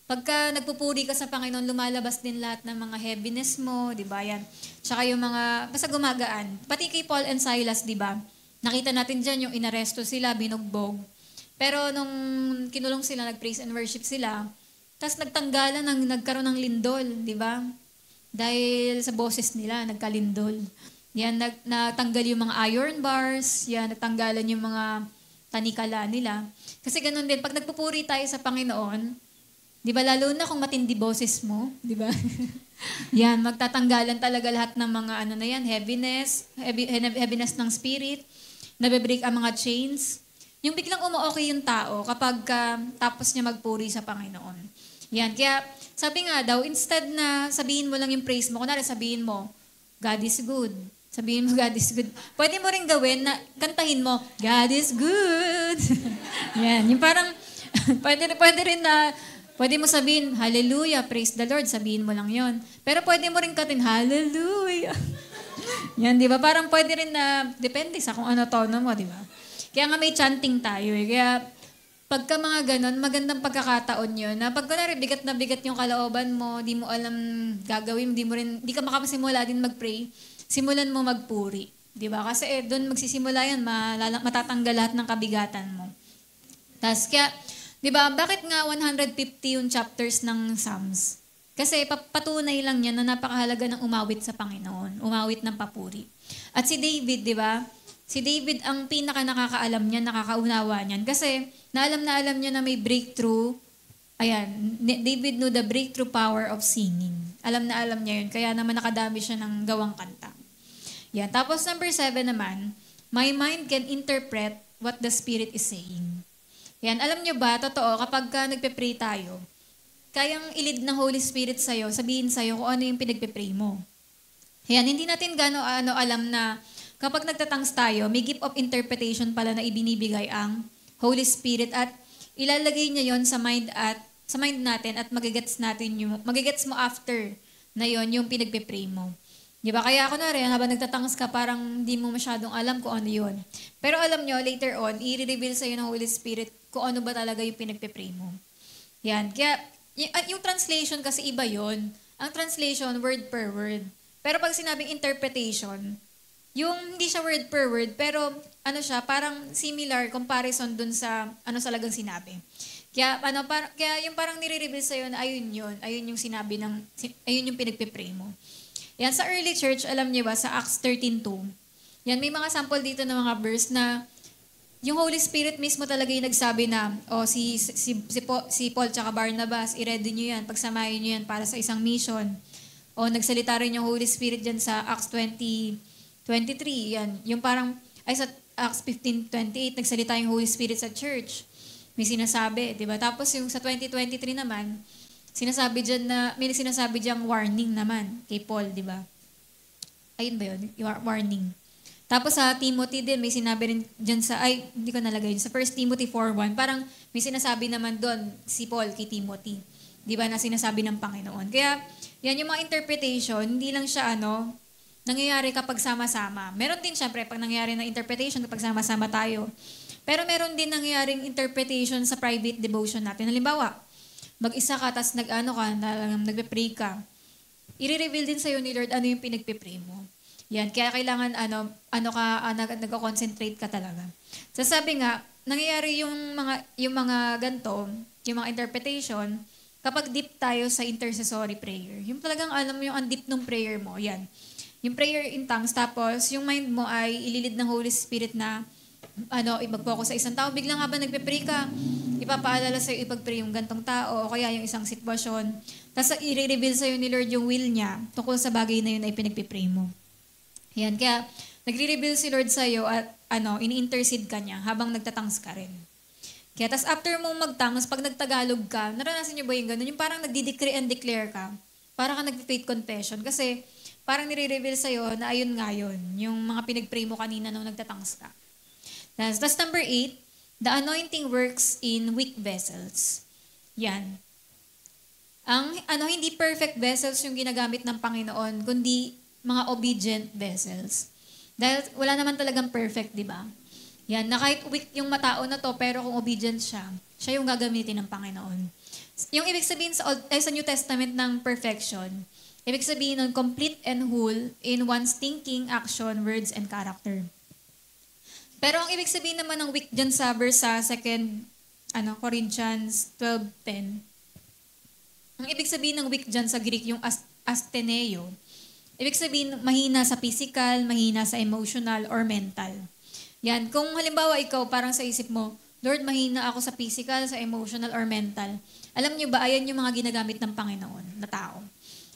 pagka nagpupuri ka sa Panginoon, lumalabas din lahat ng mga heaviness mo, di ba yan? Tsaka yung mga, basta gumagaan. Pati kay Paul and Silas, di ba? Nakita natin dyan yung inaresto sila, binugbog. Pero nung kinulong sila, nag-praise and worship sila, tapos nagkaroon ng lindol, di ba? Dahil sa boses nila, nagkalindol. Yan, natanggal yung mga iron bars, yan, natanggalan yung mga tanikala nila. Kasi ganun din, pag nagpupuri tayo sa Panginoon, di ba, lalo na kung matindi boses mo, di ba? Yan, magtatanggalan talaga lahat ng mga heaviness ng spirit, nabibreak ang mga chains. Yung biglang umu-okay yung tao kapag tapos niya magpuri sa Panginoon. Yan, kaya sabi nga daw, instead na sabihin mo lang yung praise mo, kunwari sabihin mo, God is good. Sabihin mo, God is good. Pwede mo rin gawin na kantahin mo, God is good. Yan, yung parang, pwede rin na, pwede mo sabihin, hallelujah, praise the Lord, sabihin mo lang yon. Pero pwede mo rin katin, hallelujah. Yan, di ba? Parang pwede rin na, depende sa kung ano tono mo, di ba? Kaya nga may chanting tayo. Kaya Pagka mga ganon, magandang pagkakataon yun, na pag kunwari bigat na bigat yung kalooban mo, di mo alam gagawin, di ka makapasimula din mag-pray, simulan mo magpuri. Di ba? Kasi doon magsisimula yan, matatanggal lahat ng kabigatan mo. Tapos kaya, di ba, bakit nga 150 yung chapters ng Psalms? Kasi patunay lang yan na napakahalaga ng umawit sa Panginoon, umawit ng papuri. At si David, di ba? Si David ang pinaka nakakaalam niya, nakakaunawa niyan. Kasi na alam niya na may breakthrough. Ayan, David knew the breakthrough power of singing. Alam na alam niya yun. Kaya naman nakadami siya ng gawang kanta. Yan. Tapos number 7 naman, my mind can interpret what the Spirit is saying. Yan. Alam niyo ba, totoo, kapag nagpe-pray tayo, kayang ilid ng Holy Spirit sa'yo, sabihin sa'yo kung ano yung pinagpe-pray mo. Yan. Hindi natin alam na kapag nagtatangs tayo, may gift of interpretation pala na ibinibigay ang Holy Spirit at ilalagay niya yon sa mind natin at magigets mo after na yon yung pinagpe-pray mo. Di ba? Kaya ako na rin, habang nagtatangs ka, parang hindi mo masyadong alam kung ano yon. Pero alam nyo, later on, i-reveal sa'yo ng Holy Spirit kung ano ba talaga yung pinagpe-pray mo. Yan. Kaya, yung translation kasi iba yon. Ang translation, word per word. Pero pag sinabing interpretation, yung hindi siya word per word, pero parang similar comparison dun sa talagang sinabi. Kaya kaya yung parang nire-reveal sa na ayun yung sinabi ayun yung pinagpe-pray mo. Yan sa early church, alam niyo ba sa Acts 13:2. Yan may mga sample dito ng mga verse na yung Holy Spirit mismo talaga yung nagsabi na si Paul tsaka Barnabas, i-ready niyo yan, pagsamahin niyo yan para sa isang mission. O nagsalita rin yung Holy Spirit diyan sa Acts 20:23, yan. Yung parang, sa Acts 15:28, nagsalita yung Holy Spirit sa church. May sinasabi, di ba? Tapos yung sa 20:23 naman, may sinasabi diyang warning naman kay Paul, di ba? Ayun ba yun? Yung warning. Tapos sa Timothy din, may sinabi rin dyan hindi ko nalagay yun. Sa 1 Timothy 4:1, parang may sinasabi naman doon si Paul kay Timothy. Di ba? Na sinasabi ng Panginoon. Kaya, yan yung mga interpretation, hindi lang siya nangyayari kapag sama-sama. Meron din syempre pag nangyayari ng interpretation kapag sama-sama tayo. Pero meron din nangyayaring interpretation sa private devotion natin. Halimbawa, mag-isa ka, tapos nagpe-pray ka. I-reveal din sa'yo ni Lord ano yung pinagpe-pray mo. Yan, kaya kailangan nag-concentrate ka talaga. Sasabi nga, nangyayari yung mga ganito, yung mga interpretation, kapag deep tayo sa intercessory prayer. Yung talagang alam mo yung deep ng prayer mo, yan. Yung prayer in tongues, tapos yung mind mo ay ililid ng Holy Spirit na mag-focus sa isang tao. Biglang habang nagpe-pray ka, ipapaalala sa'yo ipag-pray yung gantong tao o kaya yung isang sitwasyon. Tapos i-reveal sa'yo ni Lord yung will niya tungkol sa bagay na yun ay pinagpe-pray mo. Yan, kaya nagre-reveal si Lord sa'yo at ini-intercede ka niya habang nagtatangs ka rin. Kaya tas after mong magtangs, pag nagtagalog ka, naranasan niyo ba yung gano'n? Yung parang nagdi-decree and declare ka. Para ka nag-faith confession. Kasi parang nire-reveal sa'yo na ayun nga yun, yung mga pinag-pray mo kanina nung nagtatangs ka. That's number 8, the anointing works in weak vessels. Yan. Hindi perfect vessels yung ginagamit ng Panginoon, kundi mga obedient vessels. Dahil wala naman talagang perfect, di ba? Yan, na kahit weak yung matao na to, pero kung obedient siya yung gagamitin ng Panginoon. Yung ibig sabihin sa New Testament ng perfection, ibig sabihin nun, complete and whole in one's thinking, action, words, and character. Pero ang ibig sabihin naman ng weak dyan sa verse sa 2 Corinthians 12:10, ang ibig sabihin ng weak dyan sa Greek, yung astheneo, ibig sabihin mahina sa physical, mahina sa emotional, or mental. Yan, kung halimbawa ikaw, parang sa isip mo, Lord, mahina ako sa physical, sa emotional, or mental. Alam niyo ba, ayan yung mga ginagamit ng Panginoon na tao.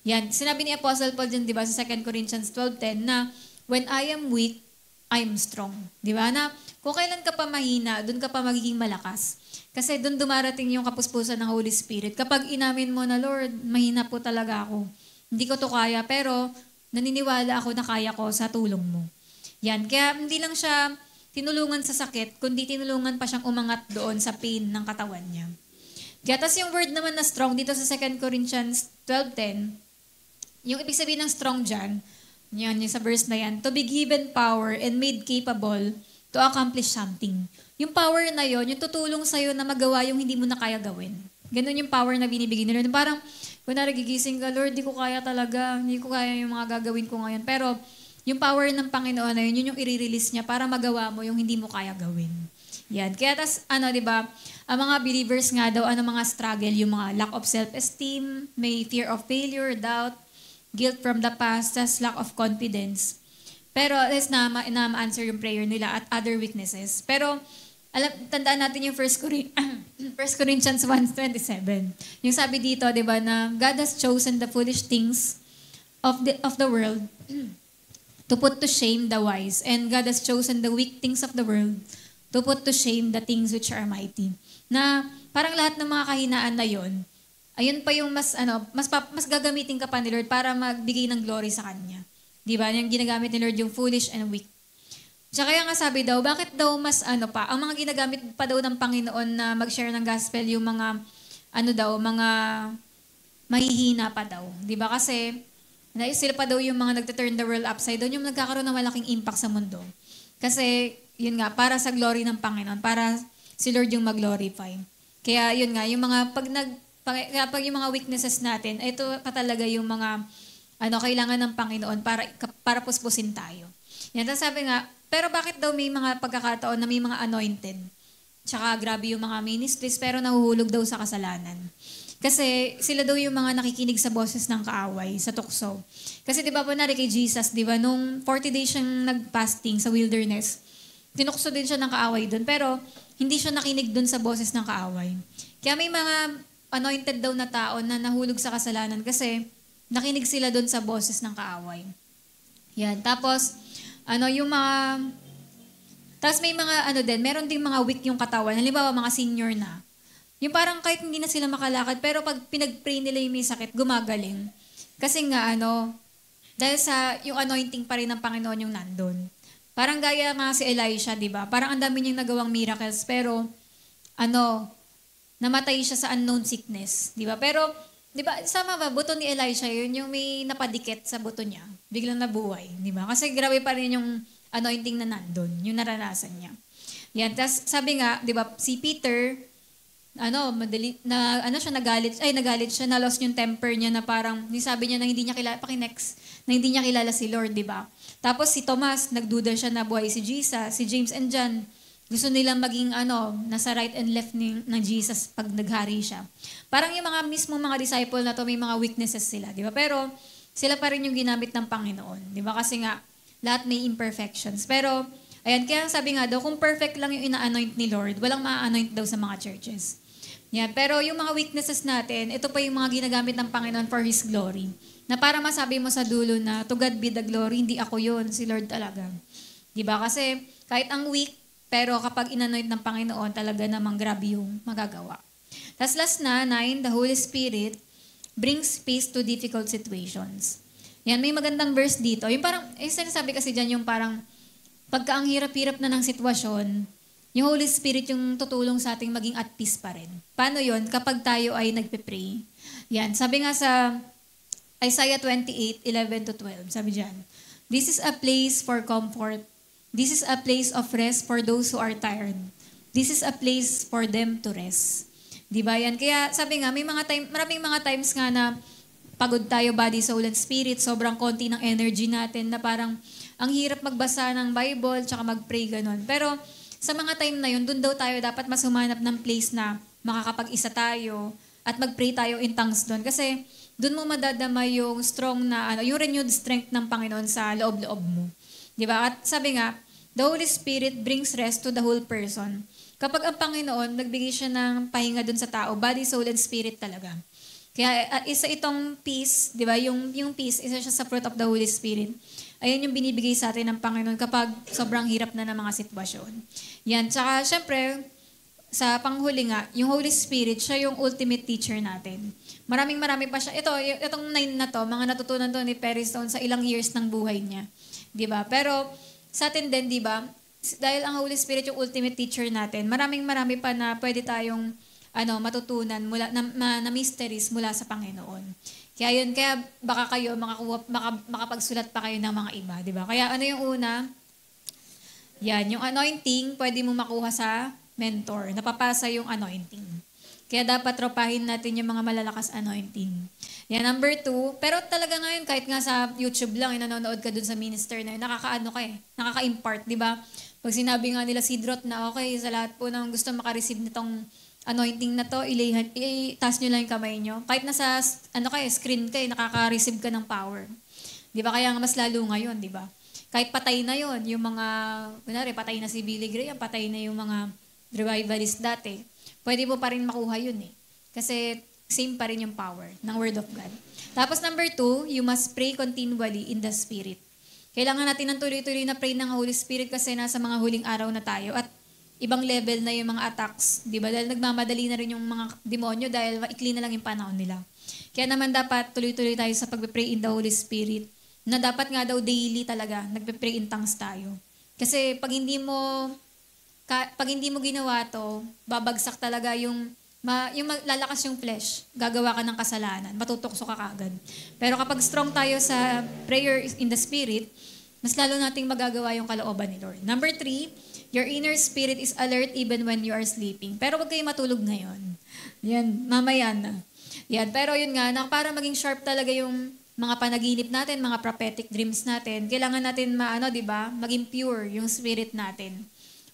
Yan, sinabi ni Apostle Paul dyan, di ba, sa 2 Corinthians 12:10, na when I am weak, I am strong. Di ba? Na kung kailan ka pa mahina, doon ka pa magiging malakas. Kasi doon dumarating yung kapuspusan ng Holy Spirit. Kapag inamin mo na, Lord, mahina po talaga ako. Hindi ko to kaya, pero naniniwala ako na kaya ko sa tulong mo. Yan, kaya hindi lang siya tinulungan sa sakit, kundi tinulungan pa siyang umangat doon sa pain ng katawan niya. Kaya tas yung word naman na strong dito sa 2 Corinthians 12:10, yung ibig sabihin ng strong dyan, yan, yung sa verse na yan, to be given power and made capable to accomplish something. Yung power na yon, yung tutulong sa'yo na magawa yung hindi mo na kaya gawin. Ganun yung power na binibigay ni Lord. Parang, kung naragigising ka, Lord, di ko kaya talaga, hindi ko kaya yung mga gagawin ko ngayon. Pero, yung power ng Panginoon na yun yung i-release niya para magawa mo yung hindi mo kaya gawin. Yan. Kaya di ba, ang mga believers nga daw, mga struggle, yung mga lack of self-esteem, may fear of failure, doubt, guilt from the past, tas lack of confidence. Pero, na-answer yung prayer nila at other weaknesses. Pero, tandaan natin yung 1 Corinthians 1:27. Yung sabi dito, di ba, na God has chosen the foolish things of the world to put to shame the wise. And God has chosen the weak things of the world to put to shame the things which are mighty. Na parang lahat ng mga kahinaan na yon, ayun pa yung mas gagamitin ka pa ni Lord para magbigay ng glory sa Kanya. Di ba? Yung ginagamit ni Lord yung foolish and weak. Tsaka kaya nga sabi daw, bakit daw mas ang mga ginagamit pa daw ng Panginoon na mag-share ng gospel yung mga, mga mahihina pa daw. Di ba? Kasi, sila pa daw yung mga nagte-turn the world upside down, yung nagkakaroon ng malaking impact sa mundo. Kasi, yun nga, para sa glory ng Panginoon, para si Lord yung mag-glorify. Kaya yun nga, yung mga, pag yung mga weaknesses natin, ito pa talaga yung mga, kailangan ng Panginoon para puspusin tayo. Yan, tapos sabi nga, pero bakit daw may mga pagkakataon na may mga anointed? Tsaka grabe yung mga ministries, pero nahuhulog daw sa kasalanan. Kasi sila daw yung mga nakikinig sa boses ng kaaway, sa tukso. Kasi di ba po kay Jesus, di ba, nung 40 days siyang nag-fasting sa wilderness, tinukso din siya ng kaaway doon, pero hindi siya nakinig doon sa boses ng kaaway. Kaya may mga anointed daw na tao na nahulog sa kasalanan kasi nakinig sila doon sa boses ng kaaway. Yan, tapos, tapos may mga meron ding mga weak yung katawan. Halimbawa, mga senior na. Yung parang kahit hindi na sila makalakad, pero pag pinag-pray nila yung may sakit, gumagaling. Kasi nga, dahil sa yung anointing pa rin ng Panginoon yung nandun. Parang gaya nga si Elisha, di ba? Parang ang dami niyang nagawang miracles, pero, namatay siya sa unknown sickness. Di ba? Pero, di ba, sama ba, buto ni Elisha yun, yung may napadikit sa buto niya, biglang nabuhay, di ba? Kasi grabe pa rin yung anointing na nandun, yung naranasan niya. Yan, tas sabi nga, di ba, si Peter, nagalit siya, na-lost yung temper niya na parang, sabi niya na hindi niya kilala, na hindi niya kilala si Lord, di ba? Tapos si Thomas, nagduda siya na buhay si Jesus, si James and John, gusto nilang maging nasa right and left ng Jesus pag naghari siya. Parang yung mga disciple na to, may mga weaknesses sila, di ba? Pero sila pa rin yung ginamit ng Panginoon, di ba? Kasi nga, lahat may imperfections. Pero, ayan, kaya sabi nga daw, kung perfect lang yung ina-anoint ni Lord, walang ma-anoint daw sa mga churches. Yan. Pero yung mga weaknesses natin, ito pa yung mga ginagamit ng Panginoon for His glory. Na para masabi mo sa dulo na, to God be the glory, hindi ako yun, si Lord talaga. Di ba? Kasi kahit ang weak, pero kapag inanoint ng Panginoon, talaga namang grabe yung magagawa. Tapos last na, 9, the Holy Spirit brings peace to difficult situations. Yan, may magandang verse dito. Yung parang, sinasabi kasi dyan yung parang, pagka ang hirap-hirap na ng sitwasyon, yung Holy Spirit yung tutulong sa ating maging at peace pa rin. Paano yon? Kapag tayo ay nagpe-pray. Yan, sabi nga sa Isaiah 28:11-12, sabi dyan, this is a place for comfort. This is a place of rest for those who are tired. This is a place for them to rest. Di ba yan? Kaya sabi nga, maraming mga times nga na pagod tayo, body, soul, and spirit, sobrang konti ng energy natin na parang ang hirap magbasa ng Bible tsaka mag-pray ganun. Pero sa mga time na yun, dun daw tayo dapat mas humanap ng place na makakapag-isa tayo at mag-pray tayo in tongues doon. Kasi dun mo madadama yung strong na, yung renewed strength ng Panginoon sa loob-loob mo. Di ba? At sabi nga, the Holy Spirit brings rest to the whole person. Kapag ang Panginoon, nagbigay siya ng pahinga dun sa tao, body, soul, and spirit talaga. Kaya isa itong peace, di ba? Yung peace, isa siya sa fruit of the Holy Spirit. Ayan yung binibigay sa atin ng Panginoon kapag sobrang hirap na ng mga sitwasyon. Yan. Tsaka, syempre, sa panghuli nga, yung Holy Spirit, siya yung ultimate teacher natin. Marami pa siya. Itong 9 na to, mga natutunan to ni Perry Stone sa ilang years ng buhay niya. Di ba? Pero sa atin din, di ba? Dahil ang Holy Spirit yung ultimate teacher natin, marami pa na pwede tayong matutunan mula na mysteries mula sa Panginoon. Kaya baka kayo makapagsulat pa kayo ng mga iba, di ba? Kaya yung una? Yan, yung anointing, pwede mo makuha sa mentor. Napapasa yung anointing. Kaya dapat tropahin natin yung mga malalakas anointing. Yan, number 2. Pero talaga ngayon, kahit nga sa YouTube lang, nanonood ka dun sa minister na yun, nakakaano ka eh, nakaka-impart, di ba? Pag sinabi nga nila si Drot na, okay, sa lahat po ng gusto makareceive nitong anointing na to, i-taas nyo lang yung kamay nyo. Kahit nasa, screen ka eh, nakaka-receive ka ng power. Di ba? Kaya nga mas lalo ngayon, di ba? Kahit patay na yon, yung mga, kunwari, patay na si Billy Graham, patay na yung mga revivalist dati, pwede mo pa rin makuha yun eh. Kasi same pa rin yung power ng Word of God. Tapos number 2, you must pray continually in the Spirit. Kailangan natin ng tuloy-tuloy na pray ng Holy Spirit kasi nasa mga huling araw na tayo at ibang level na yung mga attacks, di ba? Dahil nagmamadali na rin yung mga demonyo dahil maikli na lang yung panahon nila. Kaya naman dapat tuloy-tuloy tayo sa pag-pray in the Holy Spirit na dapat nga daw daily talaga nagpe-pray in tongues tayo. Kasi pag hindi mo ginawa to, babagsak talaga yung lalakas yung flesh, gagawa ka ng kasalanan, matutokso ka kagad. Pero kapag strong tayo sa prayer in the Spirit, mas lalo nating magagawa yung kalooban ni Lord. Number 3, your inner spirit is alert even when you are sleeping. Pero wag kayo matulog ngayon. Yan, mamaya na. Yan, pero yun nga, para maging sharp talaga yung mga panaginip natin, mga prophetic dreams natin, kailangan natin di ba? Maging pure yung spirit natin.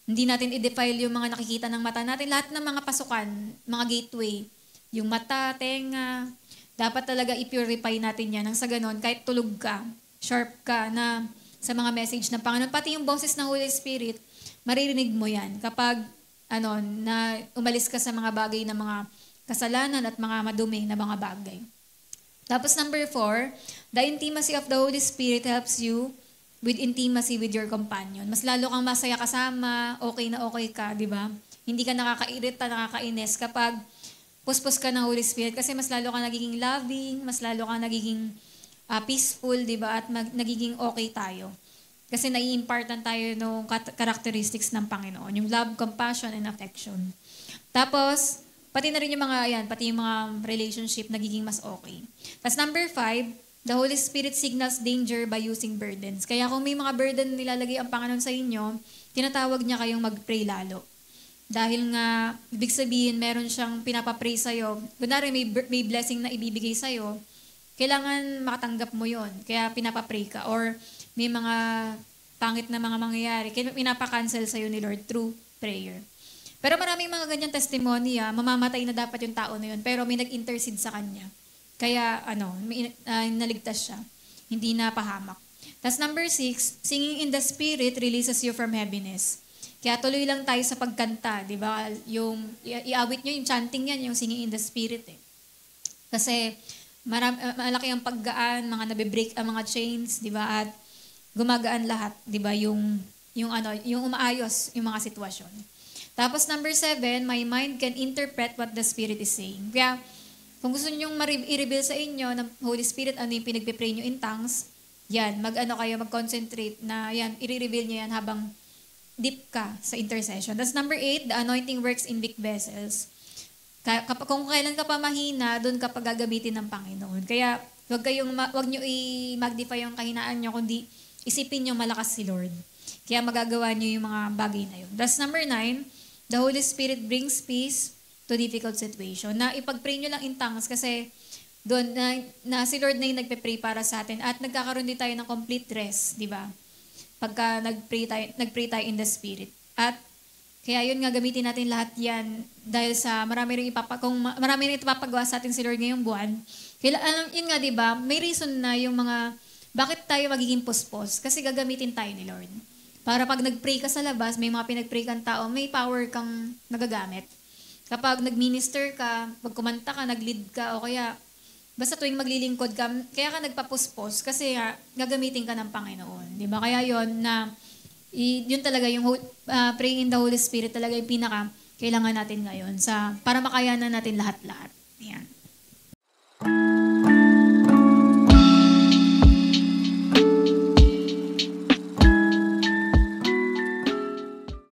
Hindi natin i-defile yung mga nakikita ng mata natin. Lahat ng mga pasukan, mga gateway, yung mata, tenga, dapat talaga i-purify natin yan. Nang sa ganon, kahit tulog ka, sharp ka na sa mga message ng Panginoon, pati yung boses ng Holy Spirit, maririnig mo yan kapag na umalis ka sa mga bagay na mga kasalanan at mga madumi na mga bagay. Tapos number 4, the intimacy of the Holy Spirit helps you with intimacy with your companion. Mas lalo kang masaya kasama, okay na okay ka, di ba? Hindi ka nakakairita, nakakainis kapag puspos ka ng Holy Spirit kasi mas lalo ka nagiging loving, mas lalo ka nagiging peaceful, di ba? At nagiging okay tayo. Kasi nai-impartan tayo ng characteristics ng Panginoon. Yung love, compassion, and affection. Tapos, pati na rin yung pati yung mga relationship nagiging mas okay. Tapos number 5, the Holy Spirit signals danger by using burdens. Kaya kung may mga burden nilalagay ang Panginoon sa inyo, tinatawag niya kayong mag-pray lalo. Dahil nga, ibig sabihin, meron siyang pinapapray sa'yo. Kunwari, may blessing na ibibigay sa'yo, kailangan makatanggap mo yon. Kaya pinapapray ka. Or may mga pangit na mga mangyayari, kaya pinapakancel sa'yo ni Lord through prayer. Pero maraming mga ganyan testimony, mamamatay na dapat yung tao na yun, pero may nag-intercede sa kanya. Kaya, naligtas siya. Hindi na pahamak. Tapos number 6, singing in the Spirit releases you from heaviness. Kaya tuloy lang tayo sa pagkanta, di ba? Yung, iawit nyo, yung chanting yan, yung singing in the Spirit eh. Kasi, malaki ang paggaan, mga nabe-break ang mga chains, di ba? At gumagaan lahat, di ba? Yung umaayos yung mga sitwasyon. Tapos number 7, my mind can interpret what the Spirit is saying. Kaya, kung gusto nyo i-reveal sa inyo ng Holy Spirit, ano yung pinagpipray nyo in tongues, yan, mag-concentrate na yan, i-reveal nyo yan habang deep ka sa intercession. That's number 8, the anointing works in weak vessels. Kung kailan ka pa mahina, doon ka pa gagamitin ng Panginoon. Kaya, wag nyo i-magnify yung kahinaan nyo, kundi isipin nyo malakas si Lord. Kaya magagawa nyo yung mga bagay na yun. That's number 9, the Holy Spirit brings peace to difficult situation. Na ipag-pray nyo lang in tongues kasi doon na si Lord na yung nagpe-pray para sa atin at nagkakaroon din tayo ng complete rest, di ba? Pagka nagpray tayo in the Spirit. At kaya yun nga, gamitin natin lahat yan dahil sa marami rin ipapagawa sa atin si Lord ngayong buwan. Yun nga, di ba? May reason na yung mga bakit tayo magiging puspos? Kasi gagamitin tayo ni Lord. Para pag nag-pray ka sa labas, may mga pinag-pray kang tao, may power kang nagagamit. Kapag nag-minister ka, pag kumanta ka, nag-lead ka, o kaya, basta tuwing maglilingkod ka, kaya ka nagpapuspos kasi gagamitin ka ng Panginoon. Di ba? Kaya yun talaga, yung praying in the Holy Spirit talaga yung pinaka kailangan natin ngayon para makayanan natin lahat-lahat.